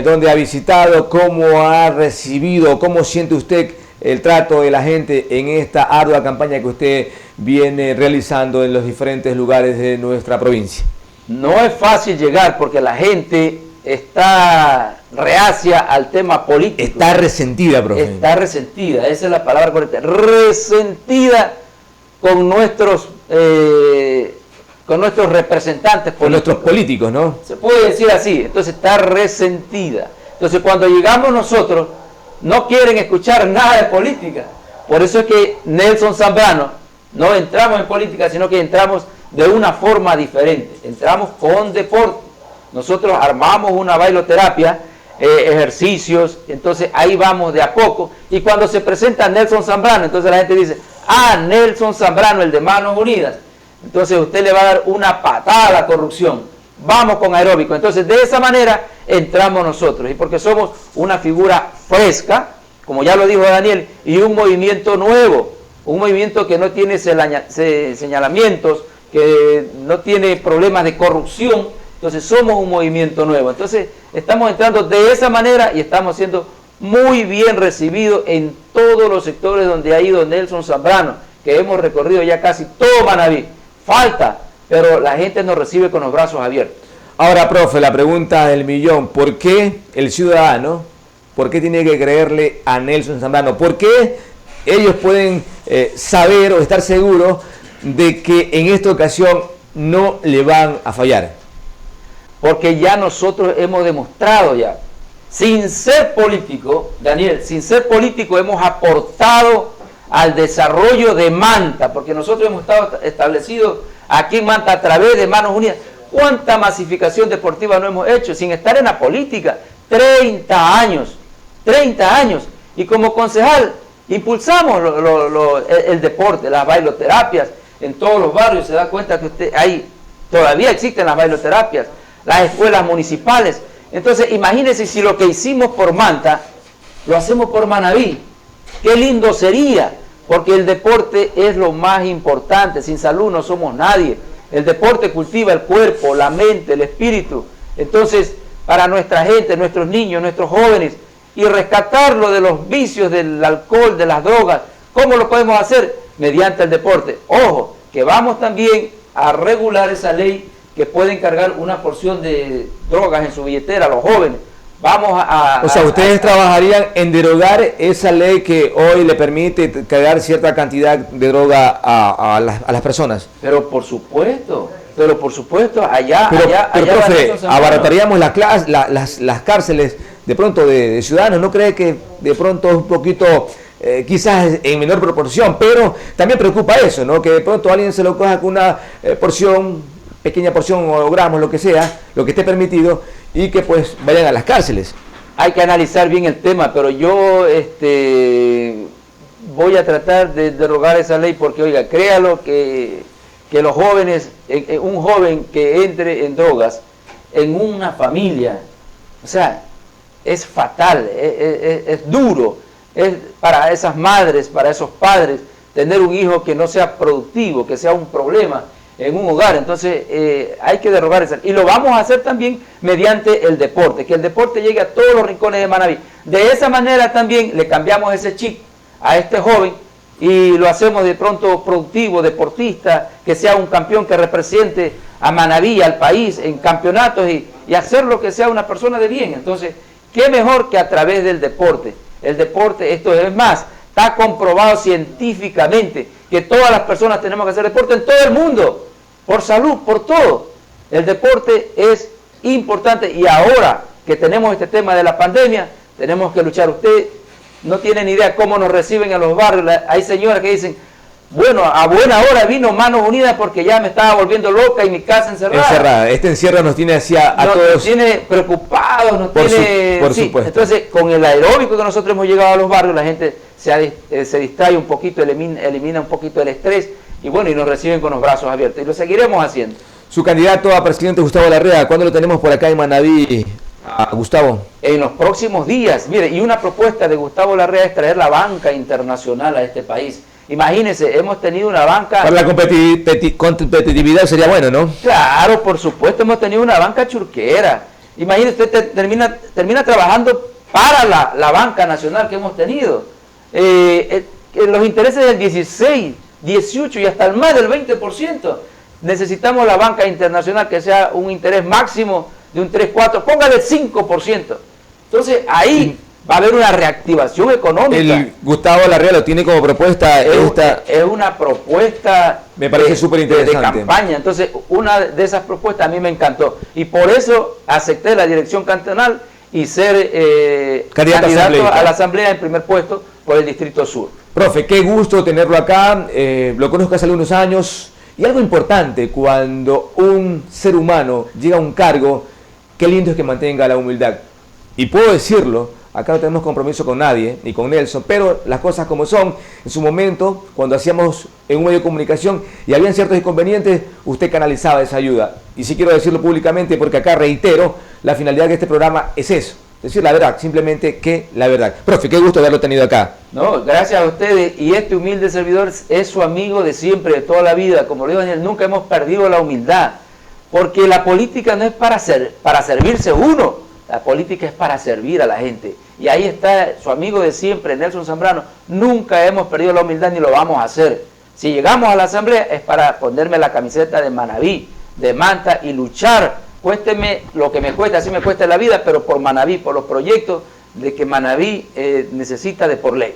S1: ¿Dónde ha visitado? ¿Cómo ha recibido? ¿Cómo siente usted el trato de la gente en esta ardua campaña que usted viene realizando en los diferentes lugares de nuestra provincia?
S3: No es fácil llegar porque la gente está reacia al tema político.
S1: Está resentida, profe.
S3: Está resentida, esa es la palabra correcta. Resentida con nuestros representantes políticos.
S1: Con nuestros políticos, ¿no?
S3: Se puede decir así, entonces está resentida. Entonces cuando llegamos nosotros, no quieren escuchar nada de política. Por eso es que Nelson Zambrano, no entramos en política, sino que entramos de una forma diferente. Entramos con deporte. Nosotros armamos una bailoterapia, ejercicios, entonces ahí vamos de a poco. Y cuando se presenta Nelson Zambrano, entonces la gente dice, ah, Nelson Zambrano, el de Manos Unidas. Entonces usted le va a dar una patada a la corrupción. Vamos con aeróbico. Entonces de esa manera entramos nosotros. Y porque somos una figura fresca, como ya lo dijo Daniel, y un movimiento nuevo, un movimiento que no tiene señalamientos, que no tiene problemas de corrupción. Entonces somos un movimiento nuevo. Entonces estamos entrando de esa manera y estamos siendo muy bien recibidos en todos los sectores donde ha ido Nelson Zambrano, que hemos recorrido ya casi todo Manabí. Falta, pero la gente nos recibe con los brazos abiertos.
S1: Ahora, profe, la pregunta del millón, ¿por qué el ciudadano, por qué tiene que creerle a Nelson Zambrano? ¿Por qué ellos pueden saber o estar seguros de que en esta ocasión no le van a fallar?
S3: Porque ya nosotros hemos demostrado ya, sin ser político, Daniel, sin ser político hemos aportado al desarrollo de Manta, porque nosotros hemos estado establecidos aquí en Manta a través de Manos Unidas. ¿Cuánta masificación deportiva no hemos hecho sin estar en la política? 30 años, 30 años. Y como concejal impulsamos el deporte, las bailoterapias en todos los barrios. Se da cuenta que usted ahí todavía existen las bailoterapias, las escuelas municipales. Entonces imagínense si lo que hicimos por Manta lo hacemos por Manabí. Qué lindo sería, porque el deporte es lo más importante. Sin salud no somos nadie. El deporte cultiva el cuerpo, la mente, el espíritu. Entonces, para nuestra gente, nuestros niños, nuestros jóvenes, y rescatarlo de los vicios del alcohol, de las drogas, ¿cómo lo podemos hacer? Mediante el deporte. Ojo, que vamos también a regular esa ley que pueden cargar una porción de drogas en su billetera a los jóvenes. Vamos
S1: o sea, ustedes trabajarían en derogar esa ley que hoy le permite cargar cierta cantidad de droga a las personas.
S3: Pero por supuesto, allá
S1: profe, abarataríamos las cárceles de pronto de ciudadanos. ¿No cree que de pronto es un poquito quizás en menor proporción, pero también preocupa eso, ¿no? Que de pronto alguien se lo coja con una pequeña porción o gramos, lo que sea, lo que esté permitido, y que pues vayan a las cárceles.
S3: Hay que analizar bien el tema, pero yo voy a tratar de derogar esa ley porque, oiga, créalo que los jóvenes, un joven que entre en drogas en una familia, o sea, es fatal, es duro, es para esas madres, para esos padres, tener un hijo que no sea productivo, que sea un problema en un hogar. Entonces hay que derogar eso. Y lo vamos a hacer también mediante el deporte, que el deporte llegue a todos los rincones de Manabí. De esa manera también le cambiamos ese chip a este joven y lo hacemos de pronto productivo, deportista, que sea un campeón que represente a Manabí, al país, en campeonatos y hacerlo que sea una persona de bien. Entonces, ¿qué mejor que a través del deporte? El deporte, esto es más, está comprobado científicamente que todas las personas tenemos que hacer deporte en todo el mundo, por salud, por todo. El deporte es importante y ahora que tenemos este tema de la pandemia, tenemos que luchar. Usted no tiene ni idea cómo nos reciben en los barrios. Hay señoras que dicen, bueno, a buena hora vino Manos Unidas porque ya me estaba volviendo loca y mi casa encerrada.
S1: Este encierro nos tiene a
S3: nos
S1: todos.
S3: Nos tiene preocupados, nos tiene...
S1: Por supuesto.
S3: Entonces, con el aeróbico que nosotros hemos llegado a los barrios, la gente se distrae un poquito, elimina un poquito el estrés y bueno, y nos reciben con los brazos abiertos. Y lo seguiremos haciendo.
S1: Su candidato a presidente, Gustavo Larrea, ¿cuándo lo tenemos por acá en Manabí, Gustavo?
S3: En los próximos días. Mire, y una propuesta de Gustavo Larrea es traer la banca internacional a este país. Imagínense, hemos tenido una banca...
S1: Para la competitividad sería bueno, ¿no?
S3: Claro, por supuesto, hemos tenido una banca churquera. Imagínense, usted termina trabajando para la banca nacional que hemos tenido. Los intereses del 16, 18 y hasta el más del 20%. Necesitamos la banca internacional que sea un interés máximo de un 3, 4, póngale 5%. Entonces ahí va a haber una reactivación económica.
S1: El Gustavo Larrea lo tiene como propuesta.
S3: Es una propuesta,
S1: me parece súper interesante,
S3: de campaña. Entonces una de esas propuestas a mí me encantó y por eso acepté la dirección cantonal y ser candidato a la asamblea en primer puesto por el Distrito Sur.
S1: Profe, qué gusto tenerlo acá. Lo conozco hace algunos años. Y algo importante, cuando un ser humano llega a un cargo, qué lindo es que mantenga la humildad. Y puedo decirlo, acá no tenemos compromiso con nadie, ni con Nelson, pero las cosas como son. En su momento, cuando hacíamos en un medio de comunicación y habían ciertos inconvenientes, usted canalizaba esa ayuda. Y sí quiero decirlo públicamente porque acá reitero, la finalidad de este programa es eso. Decir la verdad, simplemente que la verdad. Profe, qué gusto haberlo tenido acá.
S3: No, gracias a ustedes. Y este humilde servidor es su amigo de siempre, de toda la vida. Como lo dijo Daniel, nunca hemos perdido la humildad. Porque la política no es para servirse uno. La política es para servir a la gente. Y ahí está su amigo de siempre, Nelson Zambrano. Nunca hemos perdido la humildad ni lo vamos a hacer. Si llegamos a la asamblea es para ponerme la camiseta de Manabí, de Manta y luchar. Cuésteme lo que me cuesta, así me cuesta la vida, pero por Manabí, por los proyectos de que Manabí necesita de por ley.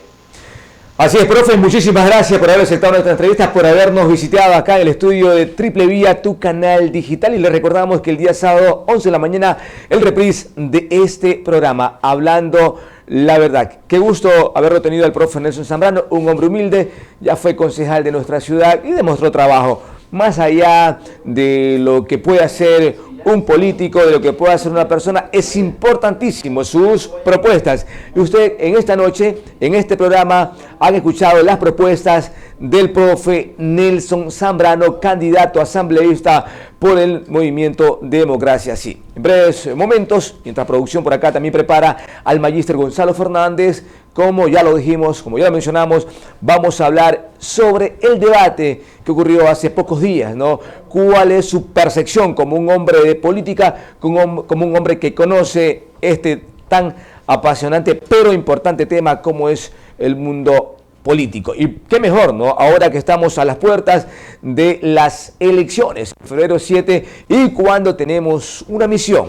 S1: Así es, profe, muchísimas gracias por haber aceptado nuestra entrevista, por habernos visitado acá en el estudio de Triple Vía, tu canal digital. Y les recordamos que el día sábado, 11 de la mañana, el reprise de este programa, Hablando la Verdad. Qué gusto haberlo tenido al profe Nelson Zambrano, un hombre humilde, ya fue concejal de nuestra ciudad y demostró trabajo. Más allá de lo que puede hacer un político, de lo que puede hacer una persona, es importantísimo sus propuestas. Y usted en esta noche, en este programa, han escuchado las propuestas del profe Nelson Zambrano, candidato asambleísta por el Movimiento Democracia Sí. En breves momentos, mientras producción por acá también prepara al magíster Gonzalo Fernández, como ya lo dijimos, como ya lo mencionamos, vamos a hablar sobre el debate que ocurrió hace pocos días, ¿no? ¿Cuál es su percepción como un hombre de política, como un hombre que conoce este tan apasionante pero importante tema como es el mundo político? Y qué mejor, ¿no? Ahora que estamos a las puertas de las elecciones, febrero 7, y cuando tenemos una misión,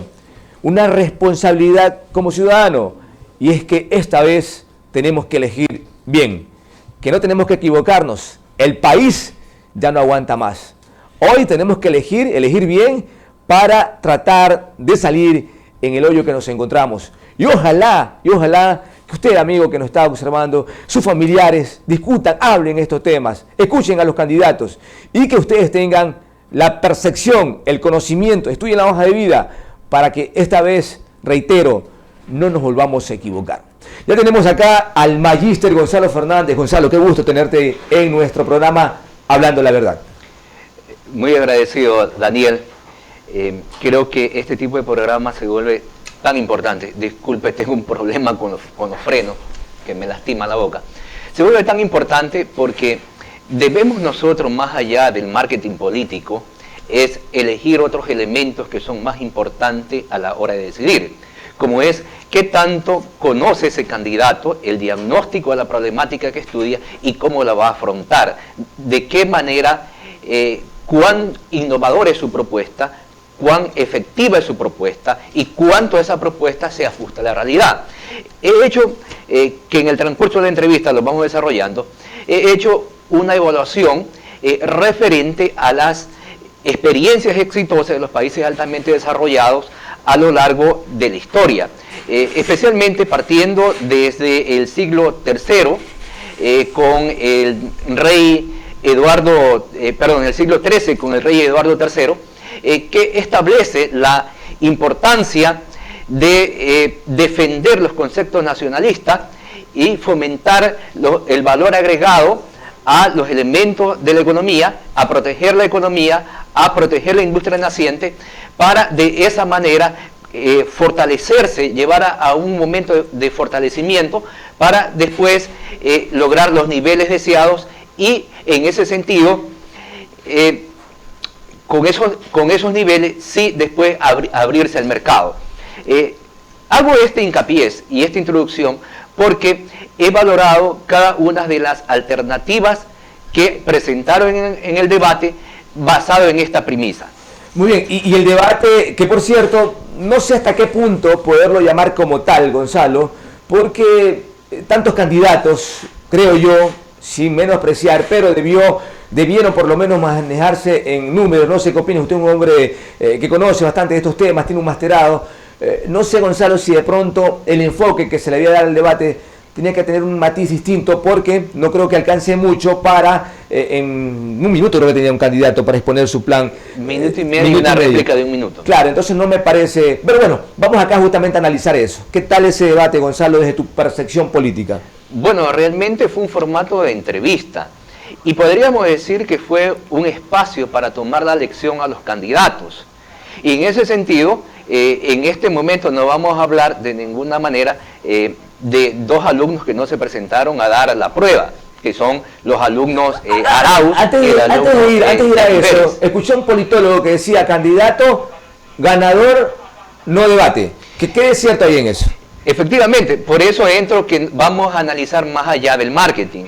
S1: una responsabilidad como ciudadano, y es que esta vez tenemos que elegir bien, que no tenemos que equivocarnos. El país ya no aguanta más. Hoy tenemos que elegir bien para tratar de salir en el hoyo que nos encontramos. Y ojalá que que usted, amigo que nos está observando, sus familiares, discutan, hablen estos temas, escuchen a los candidatos y que ustedes tengan la percepción, el conocimiento, estudien la hoja de vida para que esta vez, reitero, no nos volvamos a equivocar. Ya tenemos acá al magíster Gonzalo Fernández. Gonzalo, qué gusto tenerte en nuestro programa Hablando la Verdad.
S4: Muy agradecido, Daniel. Creo que este tipo de programa se vuelve tan importante. Disculpe, tengo un problema con los frenos, que me lastima la boca. Se vuelve tan importante porque debemos nosotros, más allá del marketing político, es elegir otros elementos que son más importantes a la hora de decidir, como es qué tanto conoce ese candidato, el diagnóstico de la problemática que estudia y cómo la va a afrontar, de qué manera, cuán innovadora es su propuesta, cuán efectiva es su propuesta y cuánto esa propuesta se ajusta a la realidad. He hecho, que en el transcurso de la entrevista lo vamos desarrollando, he hecho una evaluación referente a las experiencias exitosas de los países altamente desarrollados a lo largo de la historia, especialmente partiendo desde el siglo III con el rey Eduardo, en el siglo XIII con el rey Eduardo III, que establece la importancia de defender los conceptos nacionalistas y fomentar el valor agregado a los elementos de la economía, a proteger la economía, a proteger la industria naciente, para de esa manera fortalecerse, llevar a un momento de fortalecimiento para después lograr los niveles deseados y en ese sentido, con esos niveles, sí después abrirse al mercado. Hago este hincapié y esta introducción porque he valorado cada una de las alternativas que presentaron en el debate basado en esta premisa.
S1: Muy bien, y el debate, que por cierto, no sé hasta qué punto poderlo llamar como tal, Gonzalo, porque tantos candidatos, creo yo, sin menospreciar, pero debieron por lo menos manejarse en números. No sé qué opina usted, un hombre que conoce bastante de estos temas, tiene un masterado. No sé, Gonzalo, si de pronto el enfoque que se le había dado al debate tenía que tener un matiz distinto, porque no creo que alcance mucho para, en un minuto creo que tenía un candidato para exponer su plan.
S4: Minuto y medio y una réplica de un minuto.
S1: Claro, entonces no me parece... Pero bueno, vamos acá justamente a analizar eso. ¿Qué tal ese debate, Gonzalo, desde tu percepción política?
S4: Bueno, realmente fue un formato de entrevista y podríamos decir que fue un espacio para tomar la lección a los candidatos. Y en ese sentido, en este momento no vamos a hablar de ninguna manera de dos alumnos que no se presentaron a dar la prueba, que son los alumnos Arauz.
S1: Antes de ir a eso, escuché a un politólogo que decía: candidato, ganador, no debate. ¿Qué es cierto ahí en eso?
S4: Efectivamente, por eso entro que vamos a analizar más allá del marketing.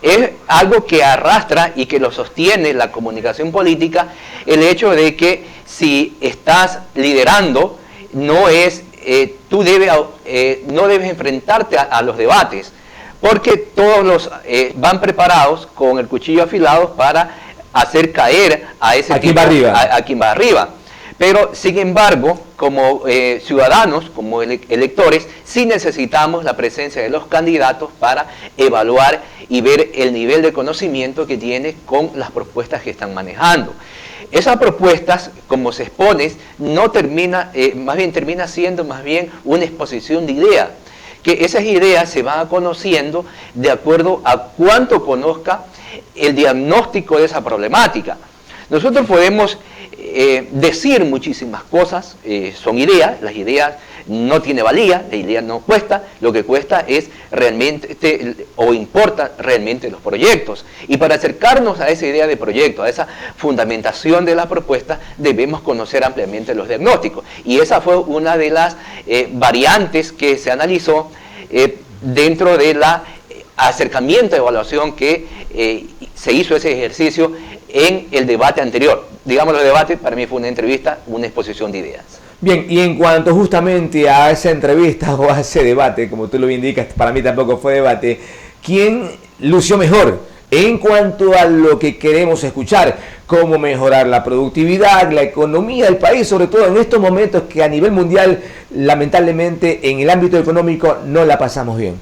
S4: Es algo que arrastra y que lo sostiene la comunicación política, el hecho de que si estás liderando, no debes enfrentarte a los debates, porque todos van preparados con el cuchillo afilado para hacer caer a ese
S1: a quien va
S4: arriba. Pero, sin embargo, como ciudadanos, como electores, sí necesitamos la presencia de los candidatos para evaluar y ver el nivel de conocimiento que tiene con las propuestas que están manejando. Esas propuestas, como se expone, termina siendo más bien una exposición de ideas, que esas ideas se van conociendo de acuerdo a cuánto conozca el diagnóstico de esa problemática. Nosotros podemos decir muchísimas cosas, son ideas, las ideas no tienen valía, la idea no cuesta, lo que cuesta es realmente, o importa realmente los proyectos. Y para acercarnos a esa idea de proyecto, a esa fundamentación de la propuesta, debemos conocer ampliamente los diagnósticos. Y esa fue una de las variantes que se analizó dentro de la acercamiento de evaluación que se hizo ese ejercicio en el debate anterior. Digamos, el debate para mí fue una entrevista, una exposición de ideas.
S1: Bien, y en cuanto justamente a esa entrevista o a ese debate, como tú lo indicas, para mí tampoco fue debate, ¿quién lució mejor en cuanto a lo que queremos escuchar, cómo mejorar la productividad, la economía del país, sobre todo en estos momentos que a nivel mundial, lamentablemente, en el ámbito económico no la pasamos bien.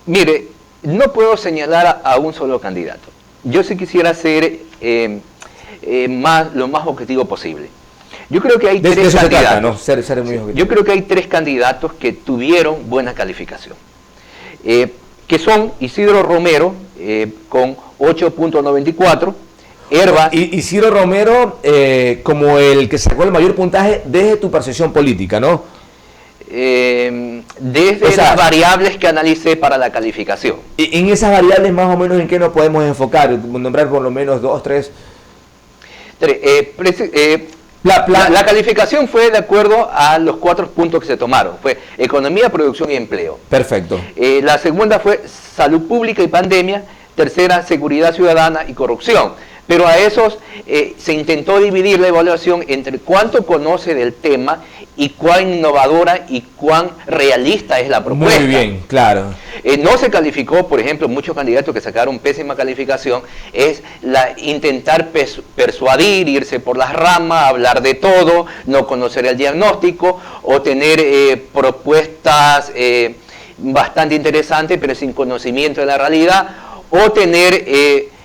S4: Mire, no puedo señalar a un solo candidato. Yo sí quisiera ser lo más objetivo posible. Yo creo que hay tres candidatos.
S1: ¿No? Ser muy objetivo.
S4: Yo creo que hay tres candidatos que tuvieron buena calificación. Que son Isidro Romero, con 8.94, Hervas.
S1: Isidro Romero, como el que sacó el mayor puntaje desde tu percepción política, ¿no?
S4: Desde las variables que analicé para la calificación.
S1: En esas variables, más o menos, ¿en qué nos podemos enfocar? Nombrar por lo menos 2, 3.
S4: La calificación fue de acuerdo a los 4 puntos que se tomaron. Fue economía, producción y empleo.
S1: Perfecto.
S4: La segunda fue salud pública y pandemia. Tercera, seguridad ciudadana y corrupción. Pero a esos se intentó dividir la evaluación entre cuánto conoce del tema y cuán innovadora y cuán realista es la propuesta.
S1: Muy bien, claro.
S4: No se calificó, por ejemplo, muchos candidatos que sacaron pésima calificación, es intentar persuadir, irse por las ramas, hablar de todo, no conocer el diagnóstico o tener propuestas bastante interesantes pero sin conocimiento de la realidad, o tener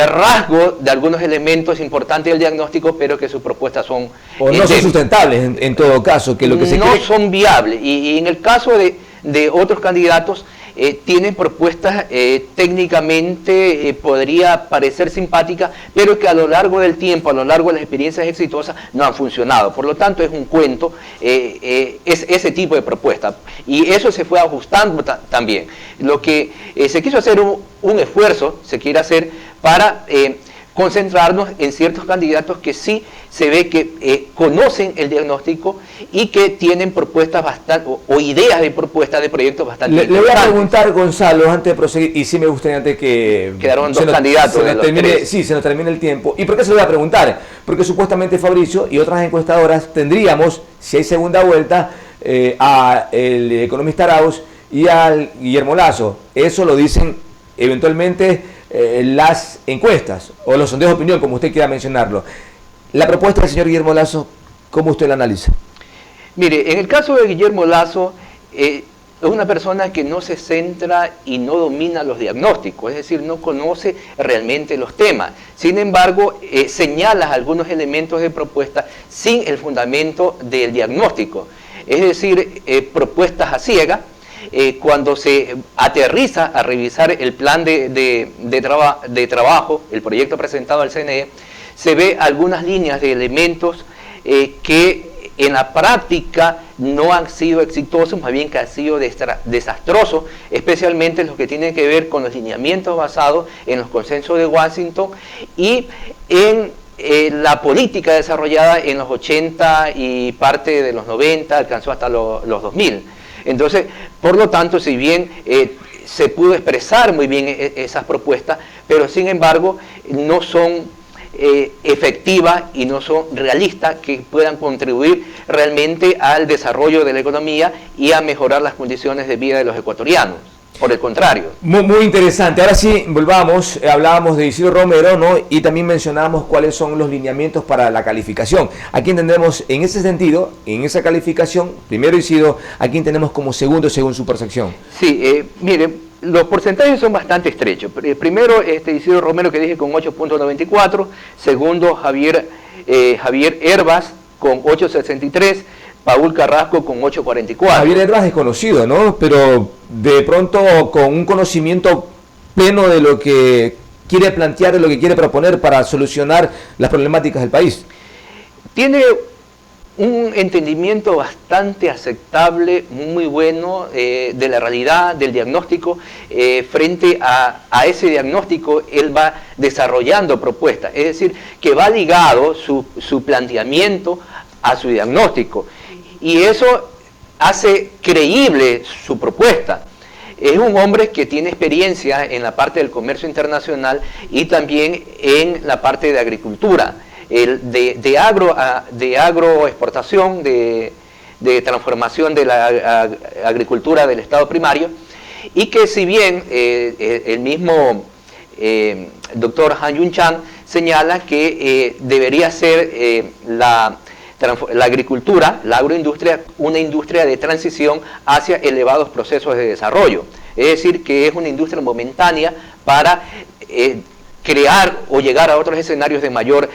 S4: rasgo de algunos elementos importantes del diagnóstico, pero que sus propuestas son...
S1: O no son sustentables, en todo caso, que lo que se
S4: no son viables. Y en el caso de otros candidatos, tienen propuestas técnicamente podría parecer simpáticas, pero que a lo largo del tiempo, a lo largo de las experiencias exitosas, no han funcionado. Por lo tanto, es un cuento, es ese tipo de propuesta. Y eso se fue ajustando también. Lo que se quiso hacer un esfuerzo, se quiere hacer para concentrarnos en ciertos candidatos que sí se ve que conocen el diagnóstico y que tienen propuestas bastante, o ideas de propuestas de proyectos bastante
S1: interesantes. Le voy a preguntar, Gonzalo, antes de proseguir, y sí me gustaría antes que...
S4: Quedaron dos candidatos.
S1: Sí, se nos termine el tiempo. ¿Y por qué se lo voy a preguntar? Porque supuestamente Fabricio y otras encuestadoras tendríamos, si hay segunda vuelta, a el economista Arauz y al Guillermo Lasso. Eso lo dicen eventualmente las encuestas o los sondeos de opinión, como usted quiera mencionarlo. La propuesta del señor Guillermo Lasso, ¿cómo usted la analiza?
S4: Mire, en el caso de Guillermo Lasso, es una persona que no se centra y no domina los diagnósticos, es decir, no conoce realmente los temas. Sin embargo, señala algunos elementos de propuesta sin el fundamento del diagnóstico, es decir, propuestas a ciegas. Cuando se aterriza a revisar el plan de trabajo, el proyecto presentado al CNE, se ve algunas líneas de elementos que en la práctica no han sido exitosos, más bien que han sido desastrosos, especialmente los que tienen que ver con los lineamientos basados en los consensos de Washington y en la política desarrollada en los 80 y parte de los 90, alcanzó hasta los 2000. Entonces, por lo tanto, si bien se pudo expresar muy bien esas propuestas, pero sin embargo no son efectivas y no son realistas que puedan contribuir realmente al desarrollo de la economía y a mejorar las condiciones de vida de los ecuatorianos. Por el contrario.
S1: Muy interesante. Ahora sí, volvamos. Hablábamos de Isidro Romero, ¿no? Y también mencionábamos cuáles son los lineamientos para la calificación. Aquí entendemos, en ese sentido, en esa calificación, primero Isidro, aquí tenemos como segundo según su percepción.
S4: Sí, miren, los porcentajes son bastante estrechos. Primero, Isidro Romero, que dije, con 8.94. Segundo, Javier Hervas, con 8.63. Paul Carrasco con 8.44.
S1: Javier Hervas es conocido, ¿no? Pero de pronto con un conocimiento pleno de lo que quiere plantear, de lo que quiere proponer para solucionar las problemáticas del país.
S4: Tiene un entendimiento bastante aceptable, muy bueno de la realidad, del diagnóstico. Frente a ese diagnóstico, él va desarrollando propuestas. Es decir, que va ligado su planteamiento a su diagnóstico. Y eso hace creíble su propuesta. Es un hombre que tiene experiencia en la parte del comercio internacional y también en la parte de agricultura, de agroexportación, de transformación de la agricultura del estado primario. y que si bien el mismo doctor Han Yun Chang señala que debería ser la agricultura, la agroindustria, una industria de transición hacia elevados procesos de desarrollo. Es decir, que es una industria momentánea para crear o llegar a otros escenarios de mayor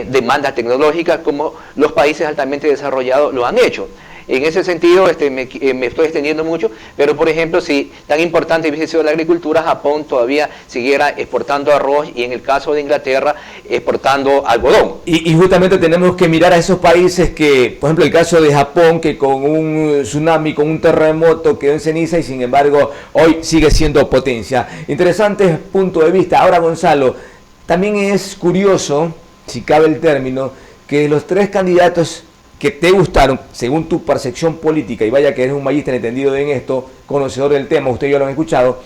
S4: demanda tecnológica, como los países altamente desarrollados lo han hecho. En ese sentido, me estoy extendiendo mucho, pero por ejemplo, si tan importante hubiese sido la agricultura, Japón todavía siguiera exportando arroz y en el caso de Inglaterra, exportando algodón.
S1: Y justamente tenemos que mirar a esos países que, por ejemplo, el caso de Japón, que con un tsunami, con un terremoto quedó en ceniza y sin embargo hoy sigue siendo potencia. Interesante punto de vista. Ahora, Gonzalo, también es curioso, si cabe el término, que los tres candidatos que te gustaron, según tu percepción política, y vaya que eres un magíster entendido en esto, conocedor del tema, ustedes ya lo han escuchado,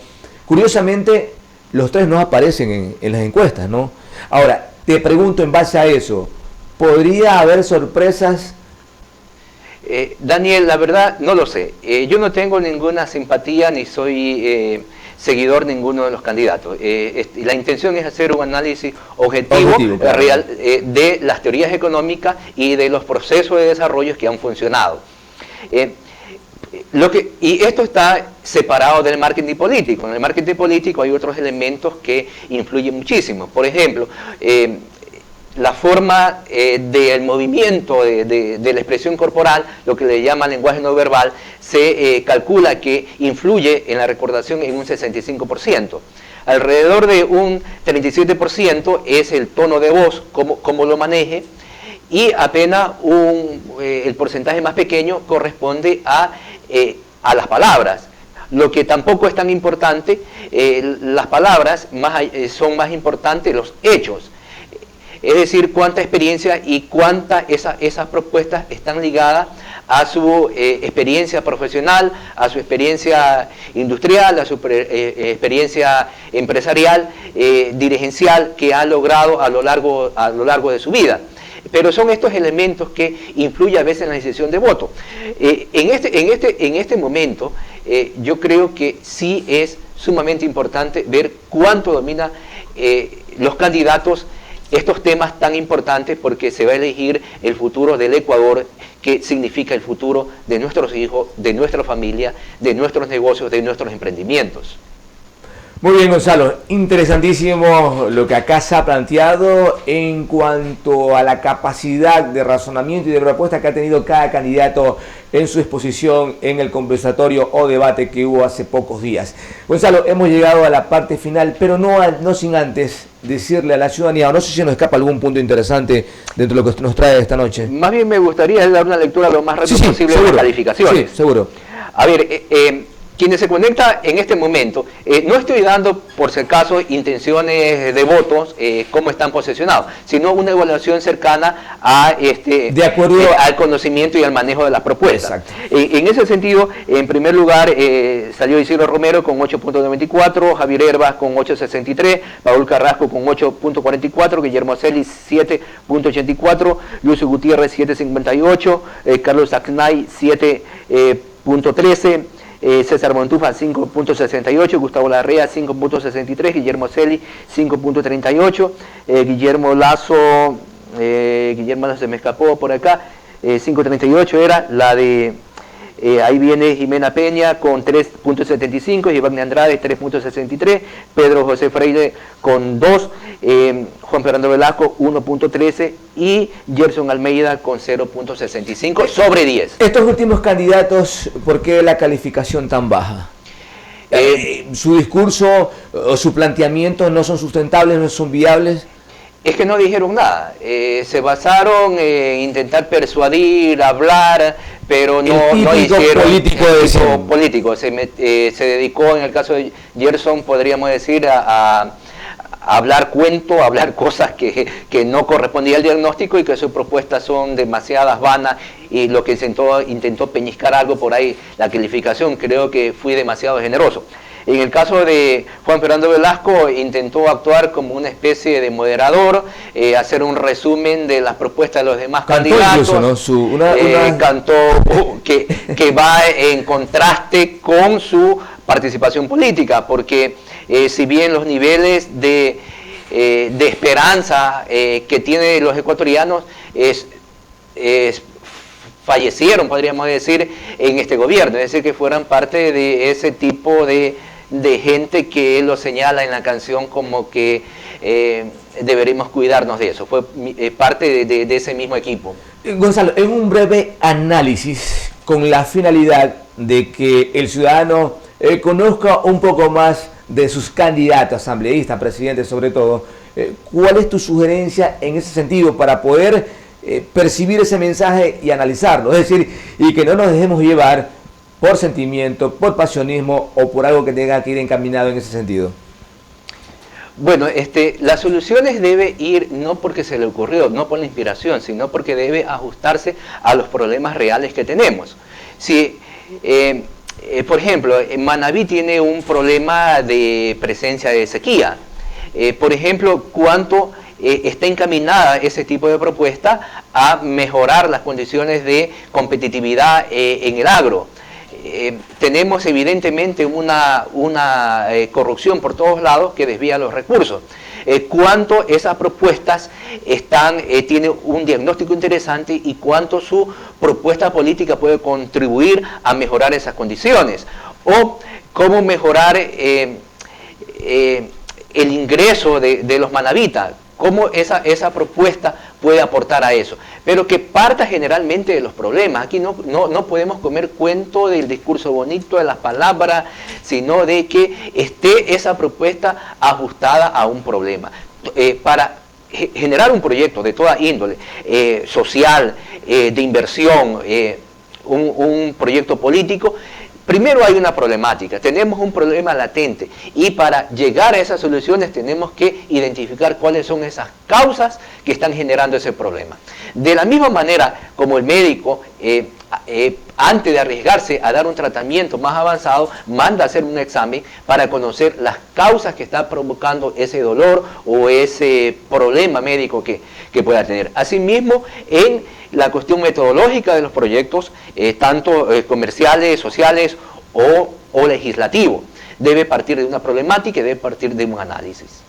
S1: curiosamente los tres no aparecen en las encuestas, ¿no? Ahora, te pregunto en base a eso, ¿podría haber sorpresas?
S4: Daniel, la verdad no lo sé. Yo no tengo ninguna simpatía ni soy seguidor ninguno de los candidatos. La intención es hacer un análisis objetivo claro, real, de las teorías económicas y de los procesos de desarrollo que han funcionado. Y esto está separado del marketing político. En el marketing político hay otros elementos que influyen muchísimo. Por ejemplo, la forma del movimiento de la expresión corporal, lo que le llama lenguaje no verbal, se calcula que influye en la recordación en un 65%. Alrededor de un 37% es el tono de voz, cómo lo maneje, y apenas el porcentaje más pequeño corresponde a las palabras. Lo que tampoco es tan importante, las palabras son más importantes los hechos. Es decir, cuánta experiencia y cuántas esas propuestas están ligadas a su experiencia profesional, a su experiencia industrial, a su experiencia empresarial, dirigencial que ha logrado a lo largo de su vida. Pero son estos elementos que influyen a veces en la decisión de voto. En este momento, yo creo que sí es sumamente importante ver cuánto dominan los candidatos estos temas tan importantes, porque se va a elegir el futuro del Ecuador, que significa el futuro de nuestros hijos, de nuestra familia, de nuestros negocios, de nuestros emprendimientos.
S1: Muy bien, Gonzalo, interesantísimo lo que acá se ha planteado en cuanto a la capacidad de razonamiento y de propuesta que ha tenido cada candidato en su exposición en el conversatorio o debate que hubo hace pocos días. Gonzalo, hemos llegado a la parte final, pero no sin antes decirle a la ciudadanía, o no sé si nos escapa algún punto interesante dentro de lo que nos trae esta noche.
S4: Más bien me gustaría dar una lectura lo más rápido posible de las calificaciones.
S1: Sí, seguro.
S4: A ver, quienes se conectan en este momento, no estoy dando por si acaso intenciones de votos, cómo están posicionados, sino una evaluación cercana a
S1: de acuerdo
S4: al conocimiento y al manejo de las propuestas.
S1: Exacto.
S4: En ese sentido, en primer lugar, salió Isidro Romero con 8.94, Javier Herbas con 8.63, Paul Carrasco con 8.44, Guillermo Celi 7.84, Lucio Gutiérrez 7.58, Carlos Acnay 7.13, César Montufa 5.68, Gustavo Larrea 5.63, Guillermo Celi 5.38, Guillermo Lazo se me escapó por acá, 5.38 era la de, ahí viene Jimena Peña con 3.75, Iván Andrade 3.63, Pedro José Freire con 2, Juan Fernando Velasco 1.13 y Gerson Almeida con 0.65 sobre 10.
S1: Estos últimos candidatos, ¿por qué la calificación tan baja? ¿Su discurso o su planteamiento no son sustentables, no son viables?
S4: Es que no dijeron nada, se basaron en intentar persuadir, hablar, pero no hicieron político. Se dedicó, en el caso de Gerson, podríamos decir, a hablar cuento, a hablar cosas que no correspondían al diagnóstico y que sus propuestas son demasiadas vanas, y lo que intentó peñiscar algo por ahí, la calificación, creo que fui demasiado generoso. En el caso de Juan Fernando Velasco, intentó actuar como una especie de moderador, hacer un resumen de las propuestas de los demás candidatos. Incluso, ¿no? Cantó que va en contraste con su participación política, porque si bien los niveles de esperanza que tienen los ecuatorianos fallecieron, podríamos decir, en este gobierno, es decir, que fueran parte de ese tipo de gente que él lo señala en la canción como que deberíamos cuidarnos de eso. Fue parte de ese mismo equipo.
S1: Gonzalo, en un breve análisis con la finalidad de que el ciudadano conozca un poco más de sus candidatos, asambleístas, presidentes sobre todo, ¿cuál es tu sugerencia en ese sentido para poder percibir ese mensaje y analizarlo? Es decir, y que no nos dejemos llevar por sentimiento, por pasionismo o por algo que tenga que ir encaminado en ese sentido.
S4: Bueno, las soluciones debe ir no porque se le ocurrió, no por la inspiración, sino porque debe ajustarse a los problemas reales que tenemos. Si, por ejemplo, Manabí tiene un problema de presencia de sequía. Por ejemplo, ¿cuánto está encaminada ese tipo de propuesta a mejorar las condiciones de competitividad en el agro? Tenemos evidentemente una corrupción por todos lados que desvía los recursos. Cuánto esas propuestas tienen un diagnóstico interesante y cuánto su propuesta política puede contribuir a mejorar esas condiciones. O cómo mejorar el ingreso de los manabitas. Cómo esa propuesta puede aportar a eso. Pero que parta generalmente de los problemas. Aquí no podemos comer cuento del discurso bonito, de las palabras, sino de que esté esa propuesta ajustada a un problema. Para generar un proyecto de toda índole, social, de inversión, un proyecto político, primero hay una problemática, tenemos un problema latente y para llegar a esas soluciones tenemos que identificar cuáles son esas causas que están generando ese problema. De la misma manera como el médico, antes de arriesgarse a dar un tratamiento más avanzado, manda a hacer un examen para conocer las causas que están provocando ese dolor o ese problema médico que pueda tener. Asimismo, en la cuestión metodológica de los proyectos, tanto comerciales, sociales o legislativos, debe partir de una problemática y debe partir de un análisis.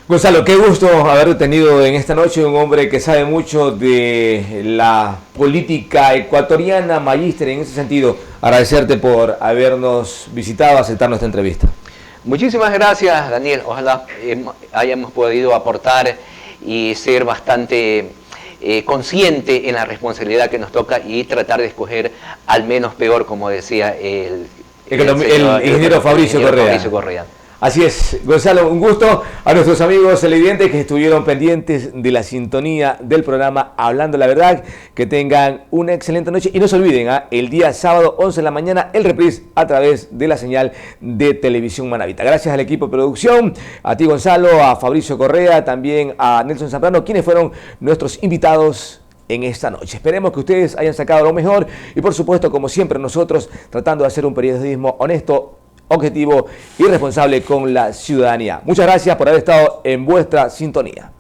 S1: Gonzalo, qué gusto haber tenido en esta noche un hombre que sabe mucho de la política ecuatoriana, magíster en ese sentido. Agradecerte por habernos visitado, aceptar nuestra entrevista.
S4: Muchísimas gracias, Daniel. Ojalá hayamos podido aportar y ser bastante consciente en la responsabilidad que nos toca y tratar de escoger al menos peor, como decía el
S1: ingeniero Fabricio Correa. Así es, Gonzalo, un gusto a nuestros amigos televidentes que estuvieron pendientes de la sintonía del programa Hablando la Verdad. Que tengan una excelente noche y no se olviden, el día sábado 11 de la mañana el reprise a través de la señal de Televisión Manabita. Gracias al equipo de producción, a ti Gonzalo, a Fabricio Correa, también a Nelson Zambrano, quienes fueron nuestros invitados en esta noche. Esperemos que ustedes hayan sacado lo mejor y por supuesto, como siempre, nosotros tratando de hacer un periodismo honesto, objetivo y responsable con la ciudadanía. Muchas gracias por haber estado en vuestra sintonía.